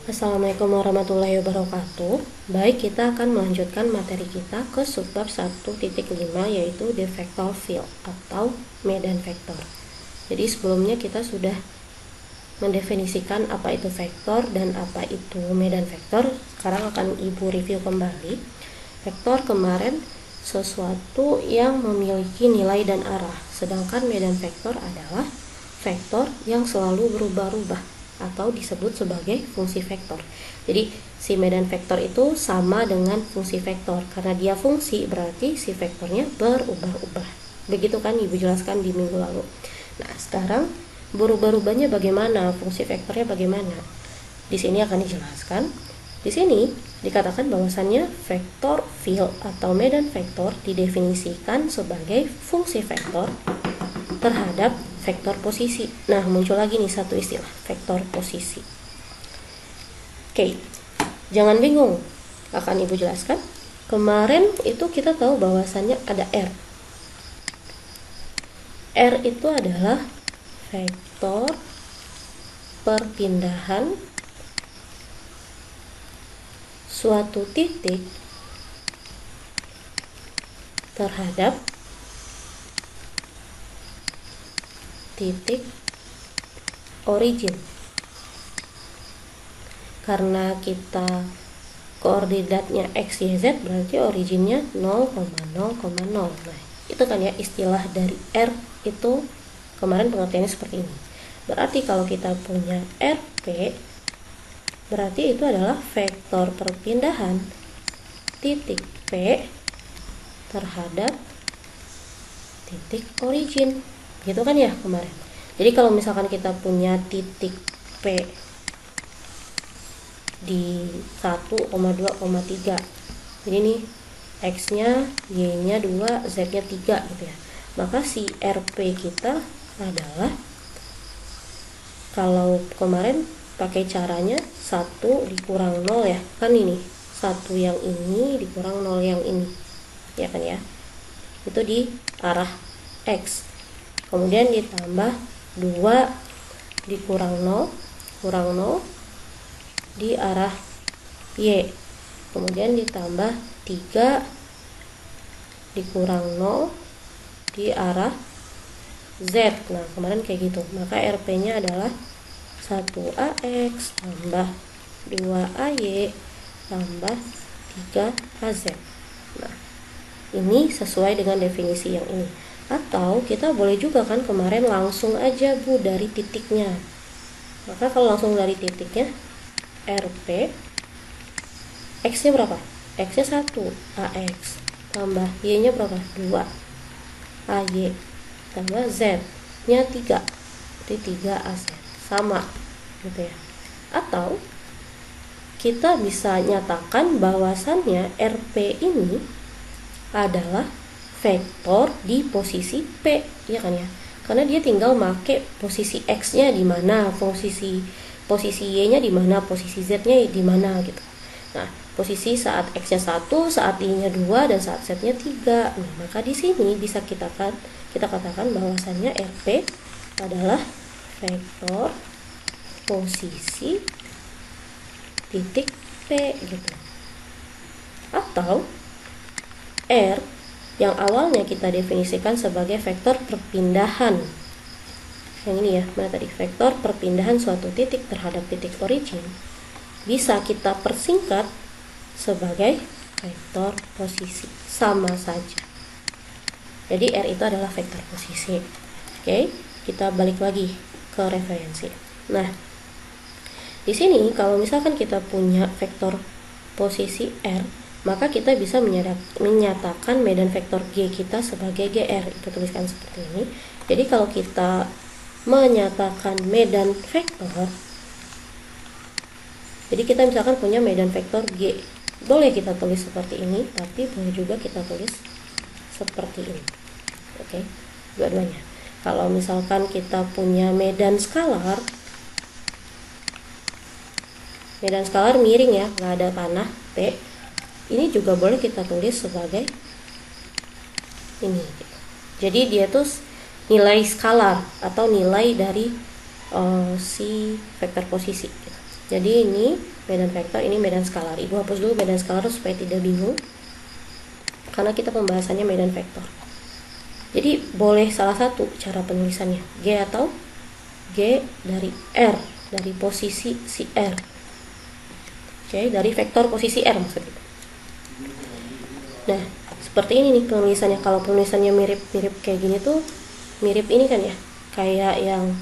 Assalamualaikum warahmatullahi wabarakatuh. Baik, kita akan melanjutkan materi kita ke subbab 1.5 yaitu the vector field atau medan vektor. Jadi sebelumnya kita sudah mendefinisikan apa itu vektor dan apa itu medan vektor. Sekarang akan Ibu review kembali. Vektor kemarin sesuatu yang memiliki nilai dan arah, sedangkan medan vektor adalah vektor yang selalu berubah-ubah atau disebut sebagai fungsi vektor. Jadi si medan vektor itu sama dengan fungsi vektor. Karena dia fungsi berarti si vektornya berubah-ubah. Begitu kan Ibu jelaskan di minggu lalu. Nah, sekarang berubah-ubahnya bagaimana? Fungsi vektornya bagaimana? Di sini akan dijelaskan. Di sini dikatakan bahwasannya vektor field atau medan vektor didefinisikan sebagai fungsi vektor terhadap vektor posisi. Nah, muncul lagi nih satu istilah, vektor posisi. Oke, jangan bingung, akan Ibu jelaskan. Kemarin itu kita tahu bahwasannya ada R. R itu adalah vektor perpindahan suatu titik terhadap titik origin. Karena kita koordinatnya x, y, z berarti originnya 0,0,0. Nah, itu kan ya istilah dari R itu kemarin pengertiannya seperti ini. Berarti kalau kita punya RP berarti itu adalah vektor perpindahan titik P terhadap titik origin. Gitu kan ya kemarin. Jadi kalau misalkan kita punya titik P di 1,2,3, jadi nih X nya, Y nya 2, Z nya 3 gitu ya. Maka si RP kita adalah, kalau kemarin pakai caranya 1 dikurang 0 ya, kan ini 1 yang ini dikurang 0 yang ini, ya kan ya, itu di arah X. Kemudian ditambah 2 dikurang 0 kurang 0 di arah Y. Kemudian ditambah 3 dikurang 0 di arah Z. Nah, kemarin kayak gitu. Maka RP nya adalah 1AX tambah 2AY tambah 3AZ. Nah, ini sesuai dengan definisi yang ini. Atau kita boleh juga kan kemarin langsung aja Bu dari titiknya. Maka kalau langsung dari titiknya, RP X nya berapa? X nya 1 AX tambah Y nya berapa? 2 AY tambah Z nya 3, jadi 3 AZ, sama gitu ya. Atau kita bisa nyatakan bahwasannya RP ini adalah vektor di posisi P, ya kan ya, karena dia tinggal make posisi X nya di mana, posisi Y nya di mana, posisi Z nya di mana gitu. Nah, posisi saat X nya 1, saat Y nya 2, dan saat Z nya 3. Nah, maka di sini bisa kita katakan bahwasannya RP adalah vektor posisi titik P gitu. Atau R yang awalnya kita definisikan sebagai vektor perpindahan, yang ini ya, mana tadi, vektor perpindahan suatu titik terhadap titik origin, bisa kita persingkat sebagai vektor posisi, sama saja. Jadi R itu adalah vektor posisi. Oke, kita balik lagi ke referensi. Nah, di sini kalau misalkan kita punya vektor posisi R, maka kita bisa menyatakan medan vektor G kita sebagai GR. Kita tuliskan seperti ini. Jadi kalau kita menyatakan medan vektor, jadi kita misalkan punya medan vektor G, boleh kita tulis seperti ini, tapi boleh juga kita tulis seperti ini. Oke, dua-duanya. Kalau misalkan kita punya medan skalar miring ya, nggak ada panah P, ini juga boleh kita tulis sebagai ini. Jadi dia tuh nilai skalar atau nilai dari si vektor posisi gitu. Jadi ini medan vektor, ini medan skalar. Ibu hapus dulu medan skalar supaya tidak bingung, karena kita pembahasannya medan vektor. Jadi boleh salah satu cara penulisannya, G atau G dari R, dari posisi si R. Oke, dari vektor posisi R maksudnya. Nah, seperti ini nih penulisannya. Kalau penulisannya mirip-mirip kayak gini tuh, mirip ini kan ya, kayak yang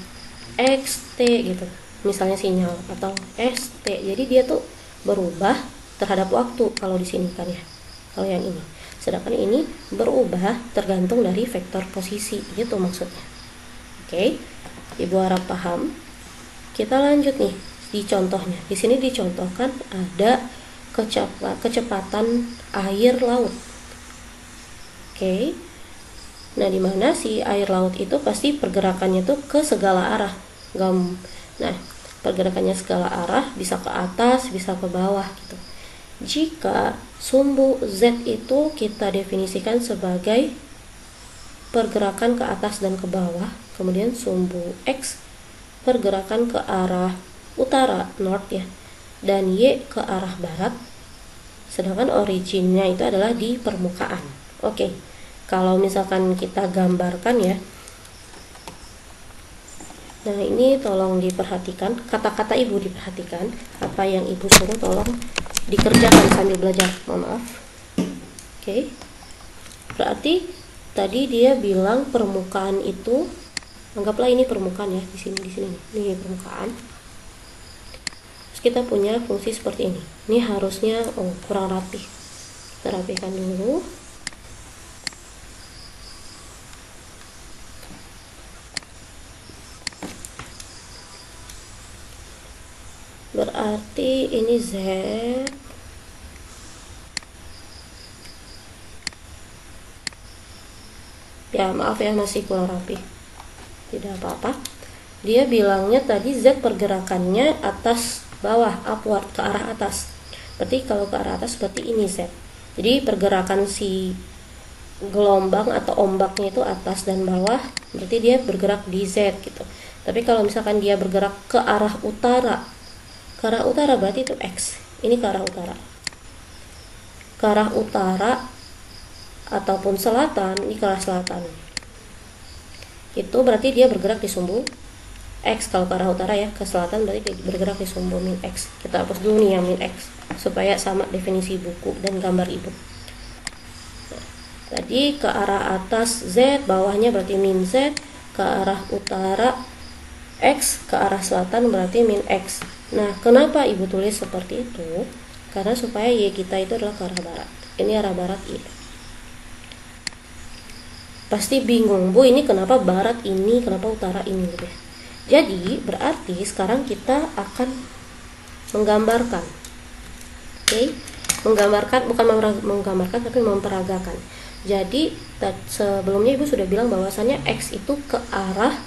XT gitu, misalnya sinyal, atau ST. Jadi dia tuh berubah terhadap waktu kalau di sini kan ya. Kalau yang ini, sedangkan ini berubah tergantung dari vektor posisi, gitu maksudnya. Oke, Ibu harap paham. Kita lanjut nih di contohnya. Di sini dicontohkan ada kecepatan air laut. Oke. Nah, di mana si air laut itu pasti pergerakannya tuh ke segala arah. Nah, pergerakannya segala arah, bisa ke atas, bisa ke bawah gitu. Jika sumbu Z itu kita definisikan sebagai pergerakan ke atas dan ke bawah, kemudian sumbu X pergerakan ke arah utara, north ya, dan Y ke arah barat, sedangkan originnya itu adalah di permukaan. Oke, kalau misalkan kita gambarkan ya, nah ini tolong diperhatikan, kata-kata ibu diperhatikan, apa yang ibu suruh tolong dikerjakan sambil belajar, mohon maaf. Oke, berarti tadi dia bilang permukaan itu, anggaplah ini permukaan ya, di sini ini permukaan. Terus kita punya fungsi seperti ini. Ini harusnya kurang rapi. Kita rapikan dulu. Berarti ini Z. Ya, maaf ya, masih kurang rapi. Tidak apa-apa. Dia bilangnya tadi Z pergerakannya atas bawah, upward, ke arah atas. Berarti kalau ke arah atas berarti ini Z. Jadi pergerakan si gelombang atau ombaknya itu atas dan bawah, berarti dia bergerak di Z gitu. Tapi kalau misalkan dia bergerak ke arah utara, berarti itu X. Ini ke arah utara. Ke arah utara ataupun selatan, ini ke arah selatan. Itu berarti dia bergerak di sumbu X. Kalau ke arah utara ya, ke selatan berarti bergerak di sumbu min X. Kita hapus dulu nih yang min X supaya sama definisi buku dan gambar ibu. Nah, tadi ke arah atas Z, bawahnya berarti min Z, ke arah utara X, ke arah selatan berarti min X. Nah, kenapa ibu tulis seperti itu? Karena supaya Y kita itu adalah ke arah barat. Ini arah barat Y. Pasti bingung, Bu, ini kenapa barat ini, kenapa utara ini gitu ya. Jadi berarti sekarang kita akan menggambarkan. Oke, menggambarkan, bukan menggambarkan tapi memperagakan. Jadi sebelumnya ibu sudah bilang bahwasannya X itu ke arah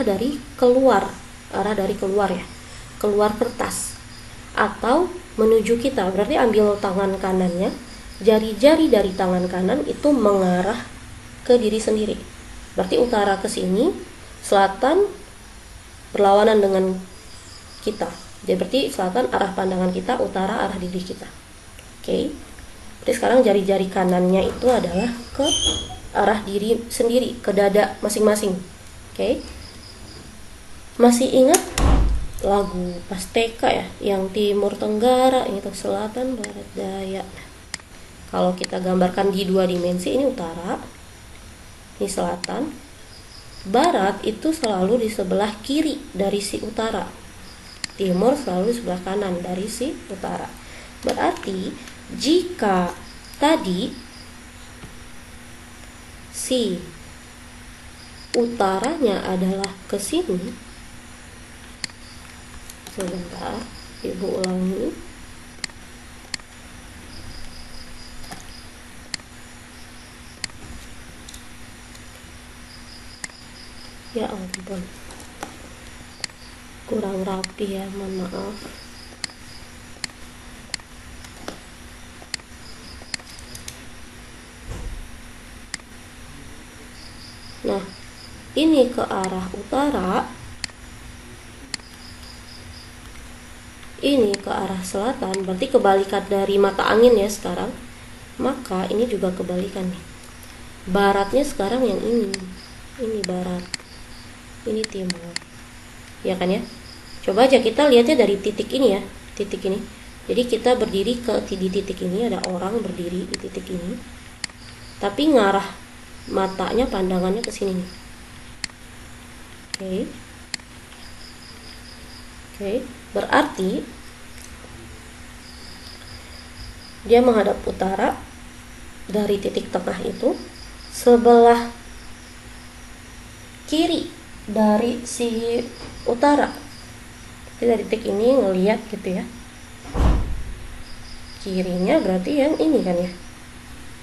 dari keluar, ya, keluar kertas atau menuju kita. Berarti ambil tangan kanannya, jari-jari dari tangan kanan itu mengarah ke diri sendiri. Berarti utara ke sini, selatan berlawanan dengan kita. Jadi berarti selatan arah pandangan kita, utara arah diri kita. Oke. Jadi sekarang jari-jari kanannya itu adalah ke arah diri sendiri, ke dada masing-masing. Oke. Masih ingat lagu pas TK ya, yang timur tenggara, itu selatan, barat, daya. Kalau kita gambarkan di 2 dimensi, ini utara, ini selatan. Barat itu selalu di sebelah kiri dari si utara. Timur selalu di sebelah kanan dari si utara. Berarti jika tadi si utaranya adalah ke sini, sebentar, ibu ulangi. Ya ampun, kurang rapi ya, mohon maaf. Nah, ini ke arah utara, ini ke arah selatan, berarti kebalikan dari mata angin ya sekarang. Maka ini juga kebalikan nih. Baratnya sekarang yang ini barat, ini timur. Ya kan ya? Coba aja kita lihatnya dari titik ini ya, titik ini. Jadi kita berdiri di titik ini, ada orang berdiri di titik ini. Tapi ngarah matanya, pandangannya ke sini nih. Oke. Berarti dia menghadap utara dari titik tengah itu, sebelah kiri dari si utara. Jadi dari titik ini ngelihat gitu ya. Kirinya berarti yang ini kan ya.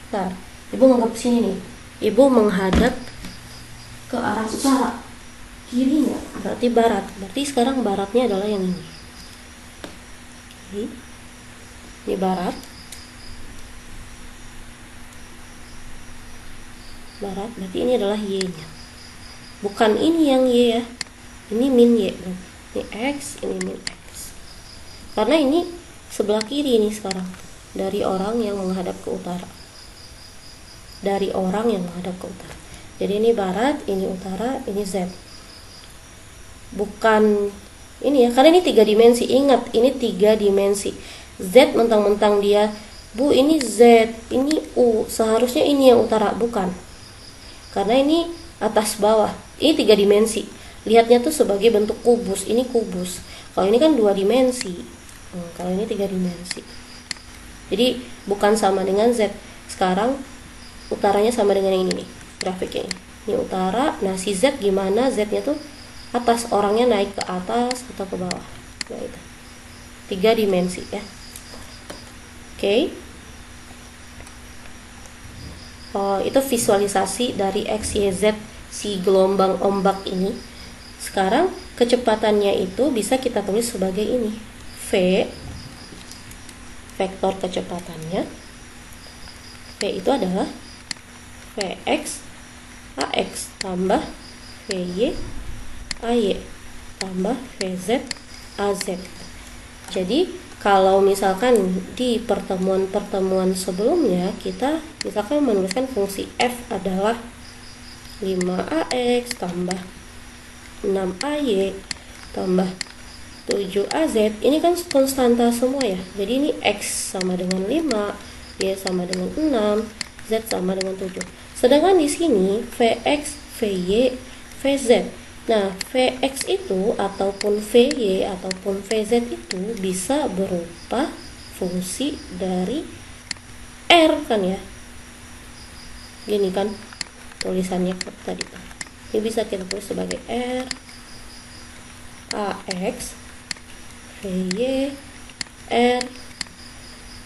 Bentar, ibu nganggap sini nih. Ibu menghadap ke arah utara. Kirinya berarti barat. Berarti sekarang baratnya adalah yang ini. Ini barat. Barat berarti ini adalah Y-nya. Bukan ini yang Y ya. Ini min Y. Ini X, ini min X. Karena ini sebelah kiri ini sekarang. Dari orang yang menghadap ke utara. Dari orang yang menghadap ke utara. Jadi ini barat, ini utara, ini Z. Bukan ini ya, karena ini 3 dimensi. Ingat, ini 3 dimensi. Z mentang-mentang dia, Bu ini Z, ini U, seharusnya ini yang utara, bukan. Karena ini atas bawah, ini 3 dimensi. Lihatnya tuh sebagai bentuk kubus, ini kubus. Kalau ini kan 2 dimensi. Kalau ini 3 dimensi. Jadi bukan sama dengan Z. Sekarang utaranya sama dengan yang ini nih, grafiknya ini. Ini utara, nah si Z gimana? Z-nya tuh atas, orangnya naik ke atas atau ke bawah. Nah itu 3 dimensi ya. Oke. Itu visualisasi dari X, Y, Z si gelombang ombak ini. Sekarang kecepatannya itu bisa kita tulis sebagai ini, V, vektor kecepatannya. V itu adalah Vx AX tambah Vy AY tambah Vz AZ. Jadi kalau misalkan di pertemuan-pertemuan sebelumnya kita misalkan menuliskan fungsi f adalah 5ax tambah 6ay tambah 7az, ini kan konstanta semua ya. Jadi ini x sama dengan 5, y sama dengan 6, z sama dengan 7. Sedangkan di sini vx, vy, vz. Nah, Vx itu ataupun Vy ataupun Vz itu bisa berupa fungsi dari R kan ya. Gini kan tulisannya tadi. Ini bisa kita tulis sebagai R Ax Vy R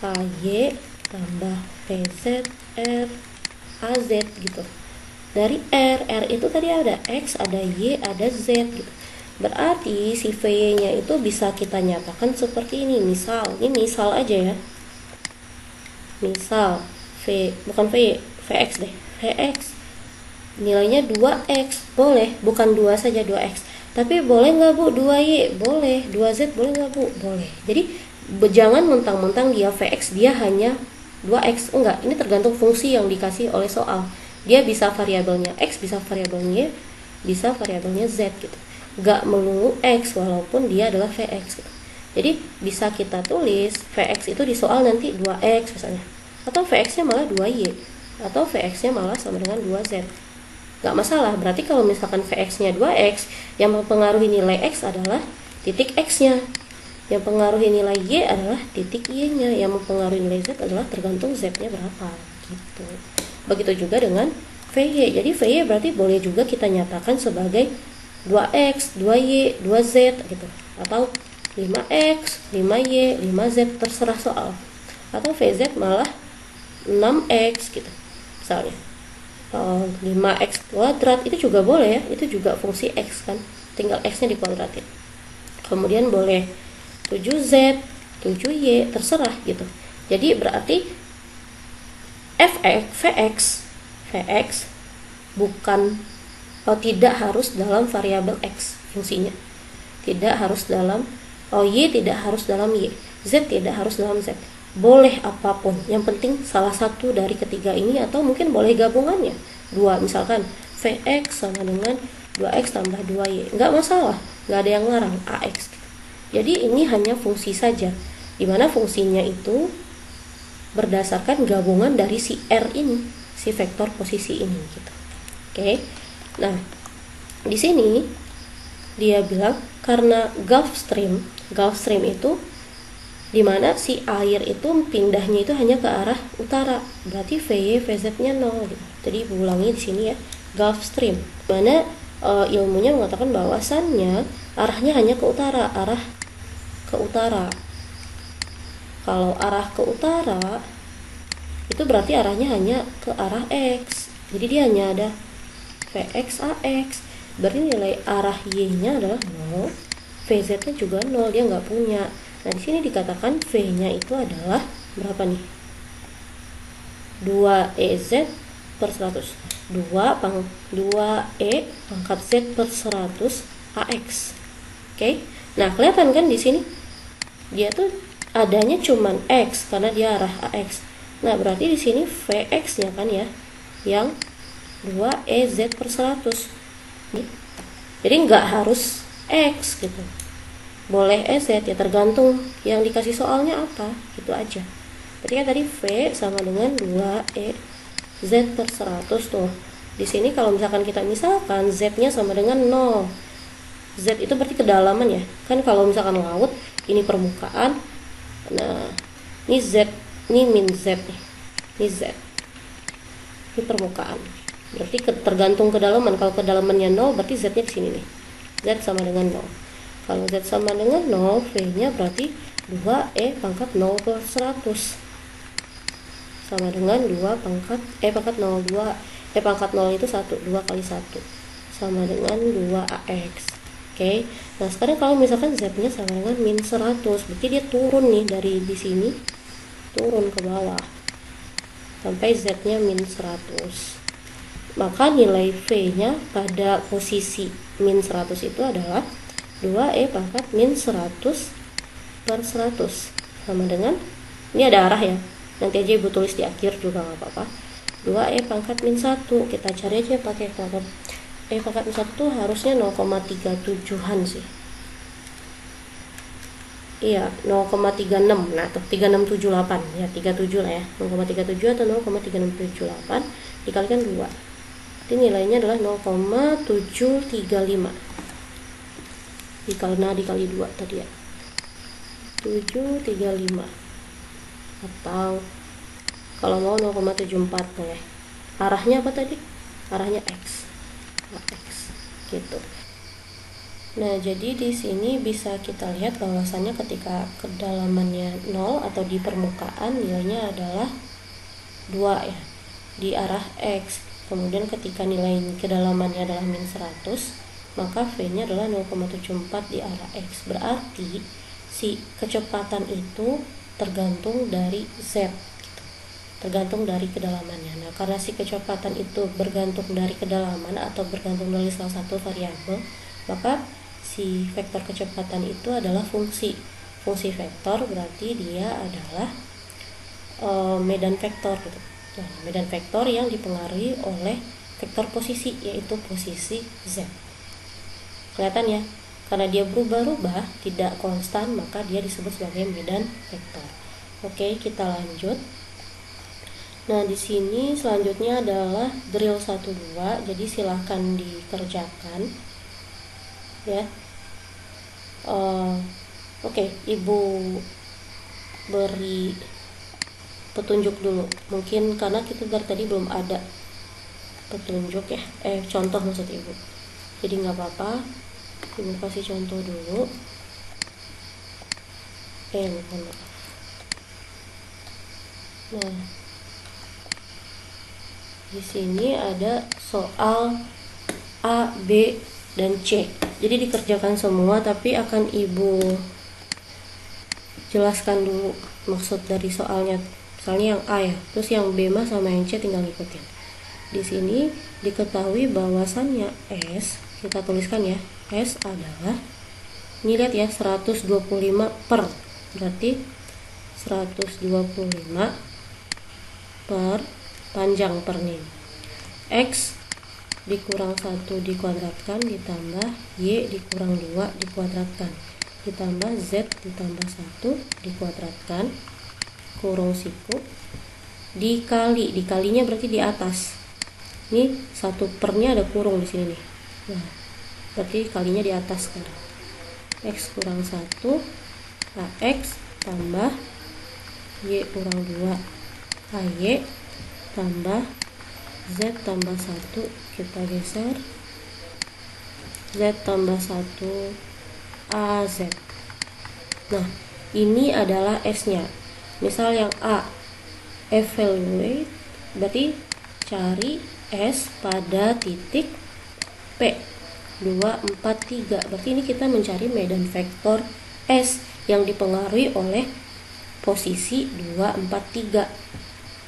Ay tambah Vz R Az gitu. Dari R itu tadi ada X, ada Y, ada Z gitu. Berarti si Vy-nya itu bisa kita nyatakan seperti ini. Misal, ini misal aja ya. Misal bukan Vy, Vx deh. Vx nilainya 2X, boleh, bukan 2 saja 2X. Tapi boleh nggak Bu 2Y? Boleh. 2Z boleh nggak Bu? Boleh. Jadi jangan mentang-mentang dia Vx dia hanya 2X. Enggak, ini tergantung fungsi yang dikasih oleh soal. Dia bisa variabelnya X, bisa variabelnya Y, bisa variabelnya Z gitu. Gak melulu X walaupun dia adalah Vx gitu. Jadi bisa kita tulis Vx itu di soal nanti 2X misalnya. Atau Vx nya malah 2Y. Atau Vx nya malah sama dengan 2Z. Gak masalah, berarti kalau misalkan Vx nya 2X, yang mempengaruhi nilai X adalah titik X nya. Yang mempengaruhi nilai Y adalah titik Y nya. Yang mempengaruhi nilai Z adalah tergantung Z nya berapa gitu. Begitu juga dengan Vy. Jadi Vy berarti boleh juga kita nyatakan sebagai 2X, 2Y, 2Z gitu. Atau 5X, 5Y, 5Z, terserah soal. Atau Vz malah 6X gitu. Misalnya 5X kuadrat itu juga boleh ya. Itu juga fungsi X kan. Tinggal X-nya dikuadratin. Kemudian boleh 7Z, 7Y, terserah gitu. Jadi berarti Vx bukan tidak harus dalam variabel X fungsinya. Tidak harus dalam Y tidak harus dalam Y, Z tidak harus dalam Z. Boleh apapun, yang penting salah satu dari ketiga ini, atau mungkin boleh gabungannya. Dua, misalkan Vx sama dengan 2x tambah 2y, nggak masalah, nggak ada yang ngarang AX. Jadi ini hanya fungsi saja, dimana fungsinya itu berdasarkan gabungan dari si R ini, si vektor posisi ini gitu. Oke. Nah, di sini dia bilang karena Gulf Stream itu dimana si air itu pindahnya itu hanya ke arah utara, berarti VY VZ-nya 0 gitu. Jadi ulangi di sini ya, Gulf Stream, mana ilmunya mengatakan bahwasannya arahnya hanya ke utara, Kalau arah ke utara itu berarti arahnya hanya ke arah X. Jadi dia hanya ada Vx AX. Berarti nilai arah Y-nya adalah 0, VZ-nya juga 0, dia nggak punya. Nah, di sini dikatakan V-nya itu adalah berapa nih? 2EZ per 100. 2E pangkat Z per 100 AX. Oke. Nah, kelihatan kan di sini dia tuh adanya cuman X karena dia arah AX. Nah, berarti di sini Vx-nya kan ya yang 2EZ per 100. Jadi nggak harus X gitu, boleh EZ, ya tergantung yang dikasih soalnya apa, gitu aja. Ketika tadi V sama dengan 2EZ per 100 tuh. Di sini kalau misalkan kita misalkan Z-nya sama dengan 0, Z itu berarti kedalaman ya. Kan kalau misalkan laut, ini permukaan. Nah, ini Z, ini min Z nih. Ini Z. Ini permukaan. Berarti tergantung kedalaman. Kalau kedalamannya 0, berarti Z-nya di sini nih. Z sama dengan 0. Kalau Z sama dengan 0, V-nya berarti 2E pangkat 0 per 100. Sama dengan 2 pangkat pangkat 0, 2 pangkat 0 itu 1, 2 kali 1. Sama dengan 2AX. Oke. Nah, sekarang kalau misalkan Z-nya sama dengan min 100, berarti dia turun nih dari di sini, turun ke bawah. Sampai Z-nya min 100. Maka nilai V-nya pada posisi min 100 itu adalah 2E pangkat min 100 per 100. Sama dengan, ini ada arah ya, nanti aja ibu tulis di akhir juga nggak apa-apa. 2E pangkat min 1, kita cari aja pakai kalkulator. E pangkat min 1 tuh harusnya 0,37an sih. Iya, 0,36. Nah, tuh 3678 ya, 37 lah ya. 0,37 atau 0,3678 dikalikan 2. Jadi nilainya adalah 0,735. Dikali 2 tadi ya. 735. Atau kalau mau 0,74 ya. Arahnya apa tadi? Arahnya X. X gitu. Nah, jadi di sini bisa kita lihat bahwasannya ketika kedalamannya 0 atau di permukaan nilainya adalah 2 ya, di arah X. Kemudian ketika nilai kedalamannya adalah min 100, maka V-nya adalah 0,74 di arah X. Berarti si kecepatan itu tergantung dari Z, tergantung dari kedalamannya. Nah, karena si kecepatan itu bergantung dari kedalaman atau bergantung dari salah satu variabel, maka si vektor kecepatan itu adalah fungsi vektor, berarti dia adalah medan vektor gitu. Nah, medan vektor yang dipengaruhi oleh vektor posisi, yaitu posisi Z. Kelihatan ya, karena dia berubah-ubah, tidak konstan, maka dia disebut sebagai medan vektor. Oke, kita lanjut. Nah, di sini selanjutnya adalah drill 1-2, jadi silahkan dikerjakan ya. Oke, ibu beri petunjuk dulu, mungkin karena kita dari tadi belum ada petunjuk ya, contoh maksud ibu, jadi nggak apa-apa, ibu kasih contoh dulu. Nah, di sini ada soal A, B, dan C, jadi dikerjakan semua, tapi akan ibu jelaskan dulu maksud dari soalnya. Misalnya yang A ya, terus yang B mah sama yang C tinggal ngikutin. Di sini diketahui bahwasannya S, kita tuliskan ya, S adalah Ini lihat ya, 125 per, berarti 125 per panjang per nih. X dikurang 1 dikuadratkan ditambah Y dikurang 2 dikuadratkan ditambah Z ditambah 1 dikuadratkan kurung siku dikalinya berarti di atas. Ini 1 pernya ada kurung di sini nih. Nah, berarti kalinya di atas sekarang. X kurang 1 AX tambah Y kurang 2 AY tambah Z tambah 1, kita geser Z tambah 1 AZ. Nah, ini adalah S nya. Misal yang A, evaluate, berarti cari S pada titik P 2, 4, 3. Berarti ini kita mencari medan vektor S yang dipengaruhi oleh posisi 2, 4, 3.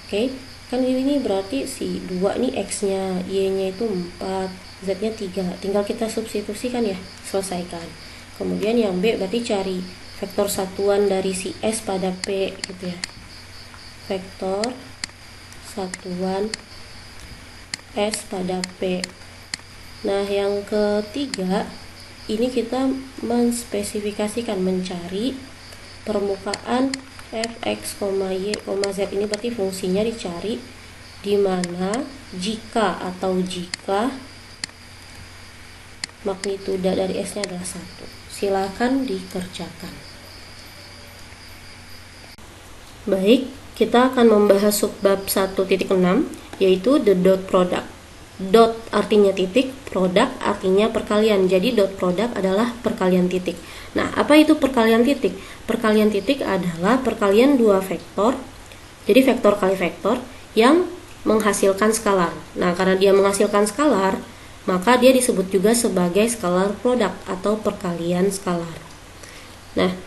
Oke, kan ini berarti si 2 nih X nya, Y nya itu 4, Z nya 3. Tinggal kita substitusikan ya, selesaikan. Kemudian yang B berarti cari vektor satuan dari si S pada P gitu ya. Vektor satuan S pada P. Nah, yang ketiga ini kita menspesifikasikan, mencari permukaan fx, y, z. Ini berarti fungsinya dicari di mana jika magnituda dari S nya adalah 1. Silakan dikerjakan. Baik, kita akan membahas subbab 1.6 yaitu the dot product. Dot artinya titik, product artinya perkalian. Jadi dot product adalah perkalian titik. Nah, apa itu perkalian titik? Perkalian titik adalah perkalian dua vektor. Jadi vektor kali vektor yang menghasilkan skalar. Nah, karena dia menghasilkan skalar, maka dia disebut juga sebagai scalar product atau perkalian skalar. Nah,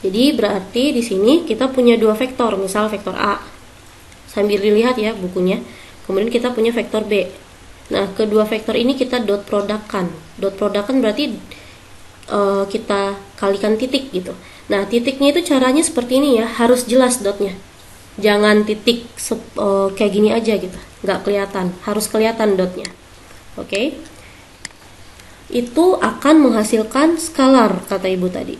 jadi berarti di sini kita punya dua vektor, misal vektor A. Sambil dilihat ya bukunya. Kemudian kita punya vektor B. Nah, kedua vektor ini kita dot product-kan. Dot product-kan berarti kita kalikan titik gitu. Nah, titiknya itu caranya seperti ini ya, harus jelas dotnya. Jangan titik kayak gini aja gitu, nggak kelihatan. Harus kelihatan dotnya. Oke. Itu akan menghasilkan skalar kata ibu tadi.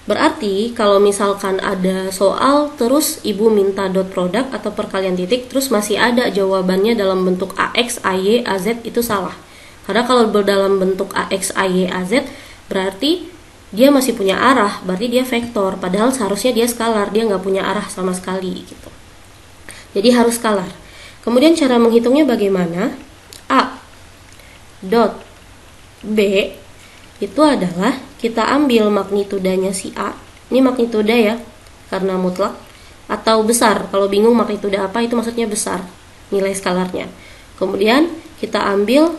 Berarti kalau misalkan ada soal terus ibu minta dot product atau perkalian titik terus masih ada jawabannya dalam bentuk AX, AY, AZ, itu salah. Karena kalau dalam bentuk AX, AY, AZ berarti dia masih punya arah, berarti dia vektor. Padahal seharusnya dia skalar, dia nggak punya arah sama sekali gitu. Jadi harus skalar. Kemudian cara menghitungnya bagaimana? A dot B itu adalah kita ambil magnitudanya si A. Ini magnituda ya, karena mutlak atau besar. Kalau bingung magnituda apa, itu maksudnya besar nilai skalarnya. Kemudian kita ambil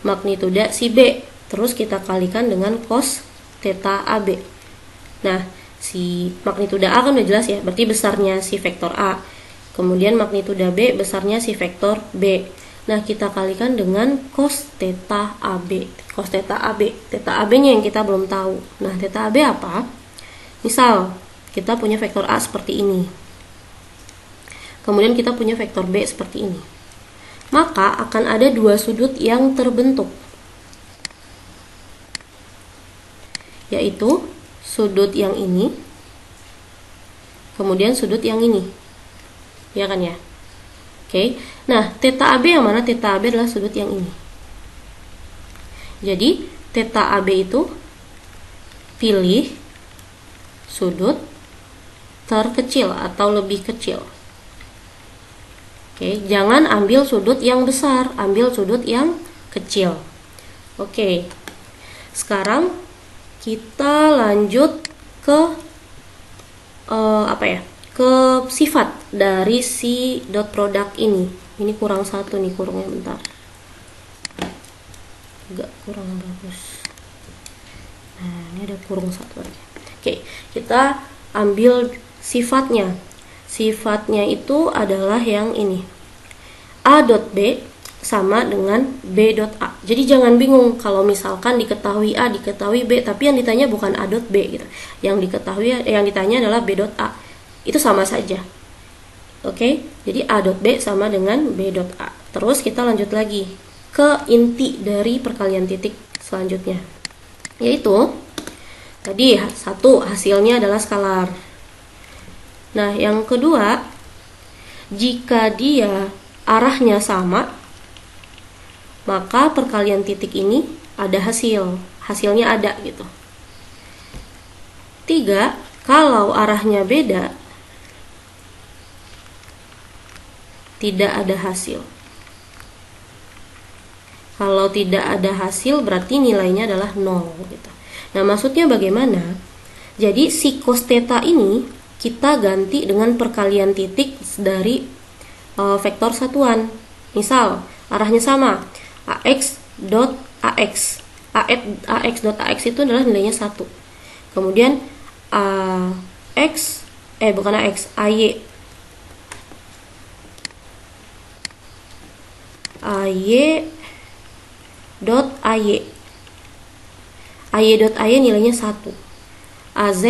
magnituda si B, terus kita kalikan dengan cos theta AB. Nah, si magnituda A kan udah jelas ya, berarti besarnya si vektor A. Kemudian magnituda B besarnya si vektor B. Nah, kita kalikan dengan cos theta AB. Cos theta AB. Theta AB-nya yang kita belum tahu. Nah, theta AB apa? Misal, kita punya vektor A seperti ini. Kemudian kita punya vektor B seperti ini. Maka akan ada dua sudut yang terbentuk. Yaitu sudut yang ini, kemudian sudut yang ini. Ya kan ya? Oke. Nah, theta AB yang mana? Theta AB adalah sudut yang ini. Jadi, theta AB itu pilih sudut terkecil atau lebih kecil. Oke, jangan ambil sudut yang besar, ambil sudut yang kecil. Oke. Sekarang kita lanjut ke ke sifat dari si dot product ini. Ini kurang satu nih kurungnya, bentar. Agak kurang bagus. Nah, ini ada kurung satu lagi. Oke, kita ambil sifatnya. Sifatnya itu adalah yang ini. A dot B sama dengan B dot A. Jadi jangan bingung kalau misalkan diketahui A, diketahui B, tapi yang ditanya bukan A dot B gitu. Yang ditanya adalah B dot A. Itu sama saja. Oke, jadi A dot B sama dengan B dot A. Terus kita lanjut lagi ke inti dari perkalian titik selanjutnya. Yaitu tadi satu hasilnya adalah skalar. Nah, yang kedua, jika dia arahnya sama, maka perkalian titik ini ada hasilnya ada gitu. 3, kalau arahnya beda, tidak ada hasil. Kalau tidak ada hasil berarti nilainya adalah 0 gitu. Nah, maksudnya bagaimana? Jadi si cos theta ini kita ganti dengan perkalian titik dari vektor satuan. Misal arahnya sama, AX dot AX. AX dot AX itu adalah nilainya 1. Kemudian AX AY dot AY dot AY nilainya 1. AZ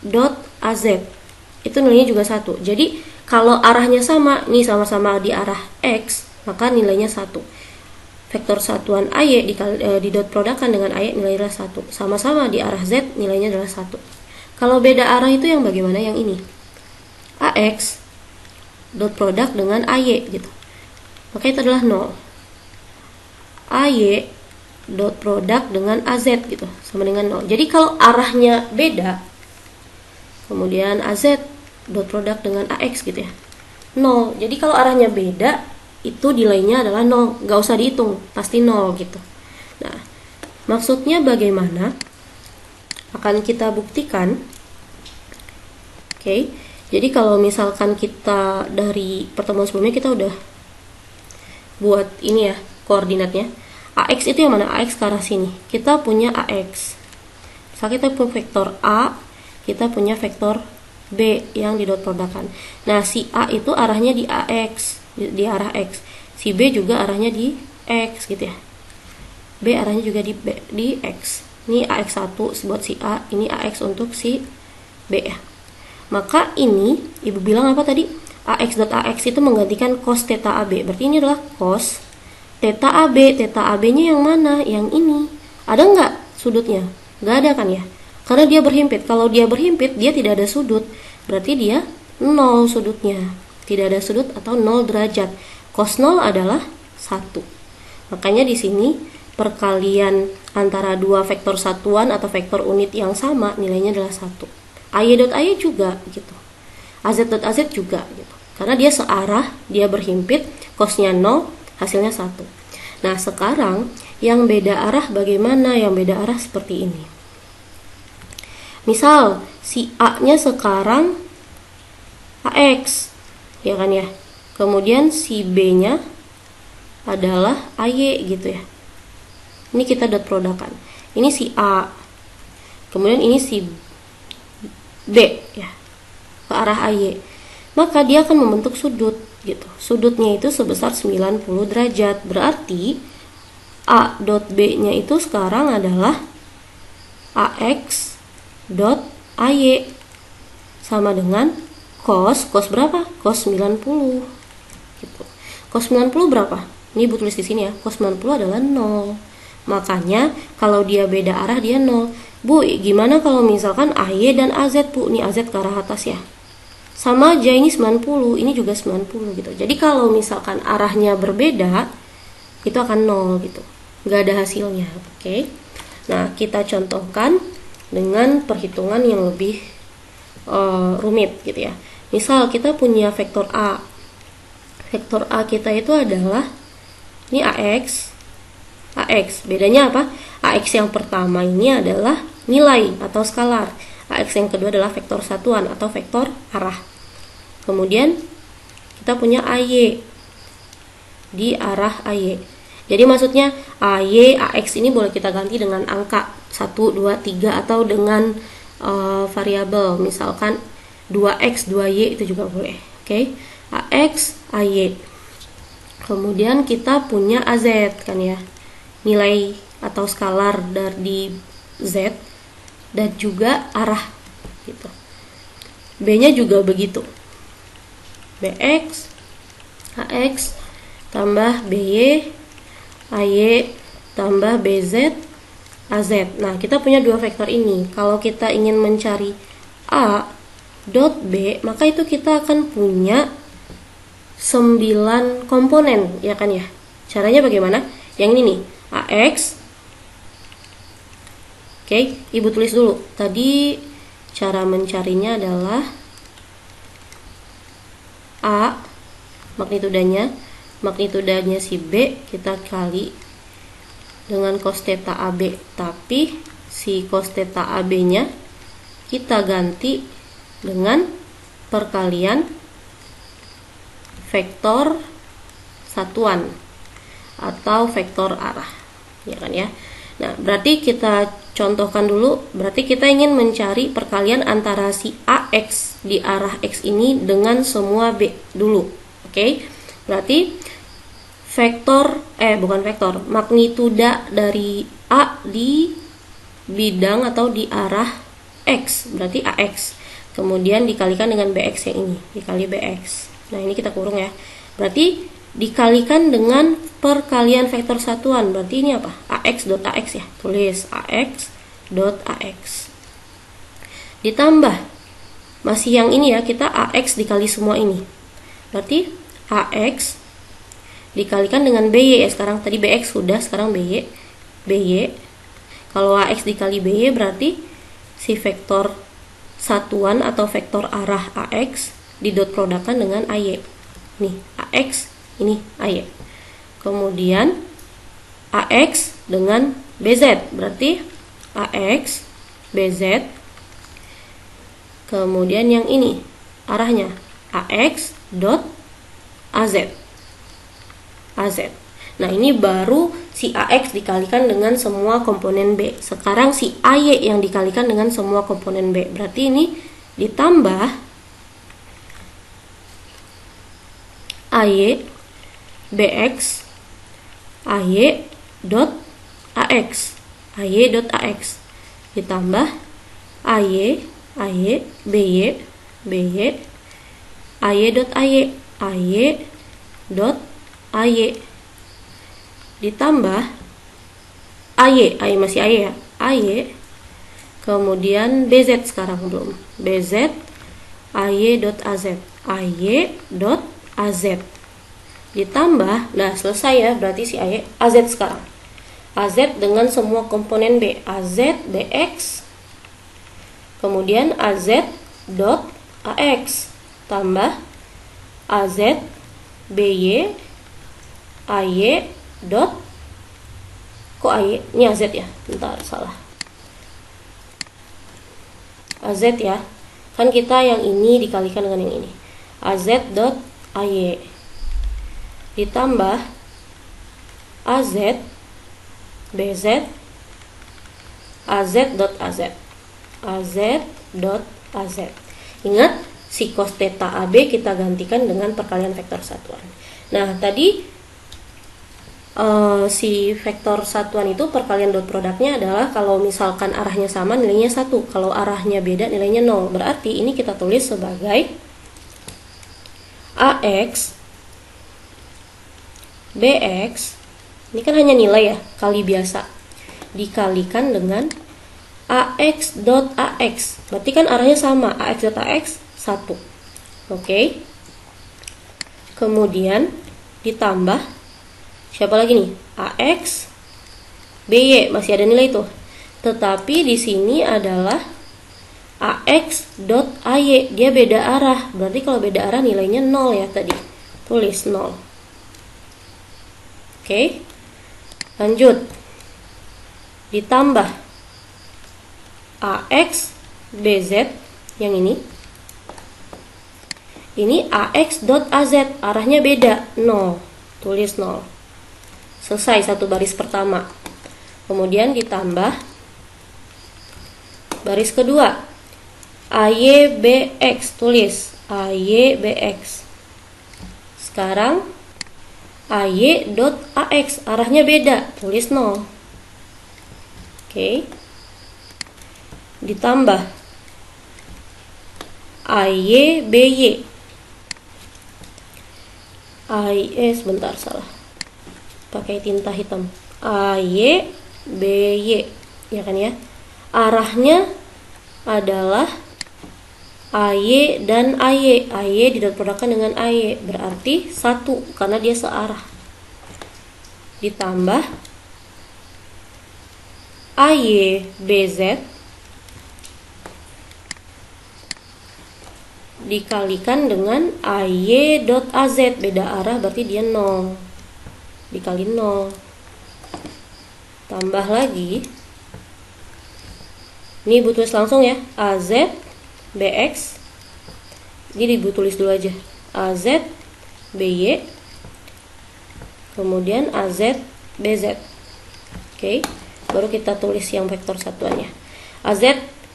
dot AZ itu nilainya juga 1. Jadi kalau arahnya sama, nih sama-sama di arah X, maka nilainya 1. Vektor satuan AY di dot produkkan dengan AY nilainya 1. Sama-sama di arah Z, nilainya adalah 1. Kalau beda arah itu yang bagaimana? Yang ini. AX dot produk dengan AY gitu. Maka itu adalah 0. AY dot produk dengan AZ gitu, sama dengan 0. Jadi kalau arahnya beda, kemudian AZ dot produk dengan AX gitu ya, 0. Jadi kalau arahnya beda, itu nilainya adalah 0, nggak usah dihitung, pasti 0 gitu. Nah, maksudnya bagaimana? Akan kita buktikan. Oke, jadi kalau misalkan kita dari pertemuan sebelumnya kita udah buat ini ya, koordinatnya. AX itu yang mana? AX ke arah sini. Kita punya AX. Misalnya kita punya vektor A, kita punya vektor B yang di dot produkkan. Nah, si A itu arahnya di AX, di arah X. Si B juga arahnya di X gitu ya. B arahnya juga di X. Ini AX1 buat si A, ini AX untuk si B ya. Maka ini Ibu bilang apa tadi? AX dot AX itu menggantikan cos theta AB. Berarti ini adalah cos theta AB. Theta AB-nya yang mana? Yang ini. Ada nggak sudutnya? Nggak ada kan ya? Karena dia berhimpit. Kalau dia berhimpit, dia tidak ada sudut. Berarti dia 0 sudutnya. Tidak ada sudut atau 0 derajat. Cos 0 adalah 1. Makanya di sini perkalian antara dua vektor satuan atau vektor unit yang sama nilainya adalah 1. AY dot AY juga gitu. AZ dot AZ juga gitu. Karena dia searah, dia berhimpit, cosnya 0, hasilnya 1. Nah, sekarang yang beda arah bagaimana? Yang beda arah seperti ini. Misal si A-nya sekarang AX, ya kan ya. Kemudian si B-nya adalah AY gitu ya. Ini kita dot produkkan. Ini si A. Kemudian ini si B ya, ke arah AY. Maka dia akan membentuk sudut gitu. Sudutnya itu sebesar 90 derajat. Berarti A dot B-nya itu sekarang adalah AX dot AY sama dengan cos berapa? Cos 90 gitu. Cos 90 berapa? Ini Ibu tulis di sini ya. Cos 90 adalah 0. Makanya kalau dia beda arah dia 0. Bu, gimana kalau misalkan AY dan AZ, Bu? Ini AZ ke arah atas ya. Sama aja, ini 90, ini juga 90 gitu. Jadi kalau misalkan arahnya berbeda, itu akan 0 gitu. Nggak ada hasilnya, oke? Nah, kita contohkan dengan perhitungan yang lebih rumit gitu ya. Misal kita punya vektor A. Vektor A kita itu adalah ini AX. Bedanya apa? AX yang pertama ini adalah nilai atau skalar. AX yang kedua adalah vektor satuan atau vektor arah. Kemudian kita punya AY di arah AY. Jadi maksudnya AY, AX ini boleh kita ganti dengan angka 1, 2, 3 atau dengan variabel. Misalkan 2X, 2Y itu juga boleh. Oke. AX, AY. Kemudian kita punya AZ kan ya, nilai atau skalar dari Z dan juga arah gitu. B-nya juga begitu. BX AX tambah BY AY tambah BZ AZ. Nah, kita punya dua vektor ini. Kalau kita ingin mencari A dot B, maka itu kita akan punya 9 komponen, ya kan ya. Caranya bagaimana? Yang ini nih, AX. Oke, Ibu tulis dulu. Tadi cara mencarinya adalah A, magnitudanya si B kita kali dengan cos theta AB, tapi si cos theta AB-nya kita ganti dengan perkalian vektor satuan atau vektor arah, ya kan ya. Nah, berarti kita contohkan dulu. Berarti kita ingin mencari perkalian antara si AX di arah X ini dengan semua B dulu. Oke. Berarti magnituda dari A di bidang atau di arah X, berarti AX. Kemudian dikalikan dengan BX yang ini, dikali BX. Nah, ini kita kurung ya. Berarti dikalikan dengan perkalian vektor satuan. Berarti ini apa? AX dot AX ya. Tulis AX dot AX. Ditambah masih yang ini ya, kita AX dikali semua ini. Berarti AX dikalikan dengan BY ya. Sekarang tadi BX sudah, sekarang BY. Kalau AX dikali BY berarti si vektor satuan atau vektor arah AX didot produkkan dengan AY. Nih, AX, ini AY. Kemudian AX dengan BZ, berarti AX BZ. Kemudian yang ini arahnya AX dot AZ. Nah, ini baru si AX dikalikan dengan semua komponen B. Sekarang si AY yang dikalikan dengan semua komponen B. Berarti ini ditambah AY BX AY dot AX ditambah AY BY AY dot AY dot AY ditambah AY masih AY ya, AY kemudian BZ sekarang belum, BZ AY dot AZ ditambah, nah selesai ya, berarti si AY AZ sekarang, AZ dengan semua komponen B, AZ BX kemudian AZ dot AX tambah AZ BY AY dot, kok AY ini AZ ya, bentar salah, AZ ya, kan kita yang ini dikalikan dengan yang ini, AZ dot AY ditambah AZ BZ AZ dot AZ. Ingat, si cos theta AB kita gantikan dengan perkalian vektor satuan. Nah, tadi si vektor satuan itu perkalian dot produknya adalah kalau misalkan arahnya sama nilainya 1, kalau arahnya beda nilainya 0. Berarti ini kita tulis sebagai AX BX, ini kan hanya nilai ya, kali biasa, dikalikan dengan AX dot AX, berarti kan arahnya sama, AX dot AX 1. Oke. Kemudian ditambah siapa lagi nih? AX BY, masih ada nilai itu. Tetapi di sini adalah AX dot AY, dia beda arah. Berarti kalau beda arah nilainya 0 ya tadi. Tulis 0. Oke. Lanjut. Ditambah AX BZ yang ini. Ini AX dot AZ, arahnya beda, 0. Tulis 0. Selesai satu baris pertama. Kemudian ditambah baris kedua. AYBX, tulis AYBX. Sekarang AY dot AX, arahnya beda, tulis 0. Oke. Ditambah AY BY. Sebentar, salah. Pakai tinta hitam. AY BY, ya kan ya? Arahnya adalah AY dan AY. AY didot produkkan dengan AY, berarti 1 karena dia searah. Ditambah AY BZ dikalikan dengan AY dot AZ, beda arah berarti dia 0. Dikali 0. Tambah lagi. Ini ibu tulis langsung ya. AZ BX, ini ibu tulis dulu aja, AZ BY, kemudian AZ BZ. Oke, baru kita tulis yang vektor satuannya. AZ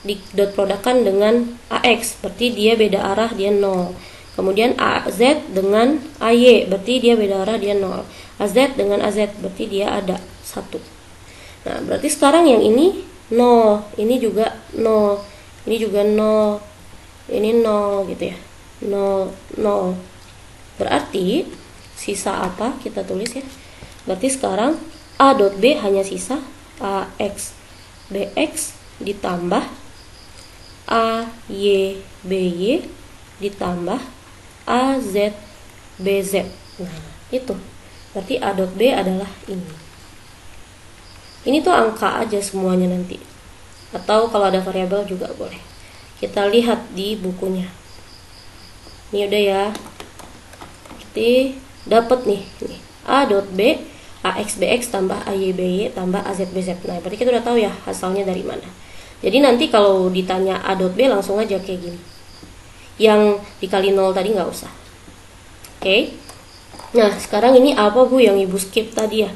di dot produkkan dengan AX, berarti dia beda arah, dia 0. Kemudian AZ dengan AY, berarti dia beda arah, dia 0. AZ dengan AZ, berarti dia ada 1. Nah, berarti sekarang yang ini 0, ini juga 0, ini juga 0, ini 0 gitu ya, 0, 0. Berarti sisa apa? Kita tulis ya. Berarti sekarang A dot B hanya sisa AX BX ditambah AY BY ditambah AZ BZ. Nah, itu. Berarti A dot B adalah ini. Ini tuh angka aja semuanya nanti. Atau kalau ada variabel juga boleh. Kita lihat di bukunya. Ini udah ya. Jadi dapat nih, A dot B AX BX tambah AY BY tambah AZ BZ. Nah, berarti kita udah tahu ya asalnya dari mana. Jadi nanti kalau ditanya A dot B langsung aja kayak gini. Yang dikali 0 tadi nggak usah. Oke. Nah, sekarang ini apa Bu yang Ibu skip tadi ya?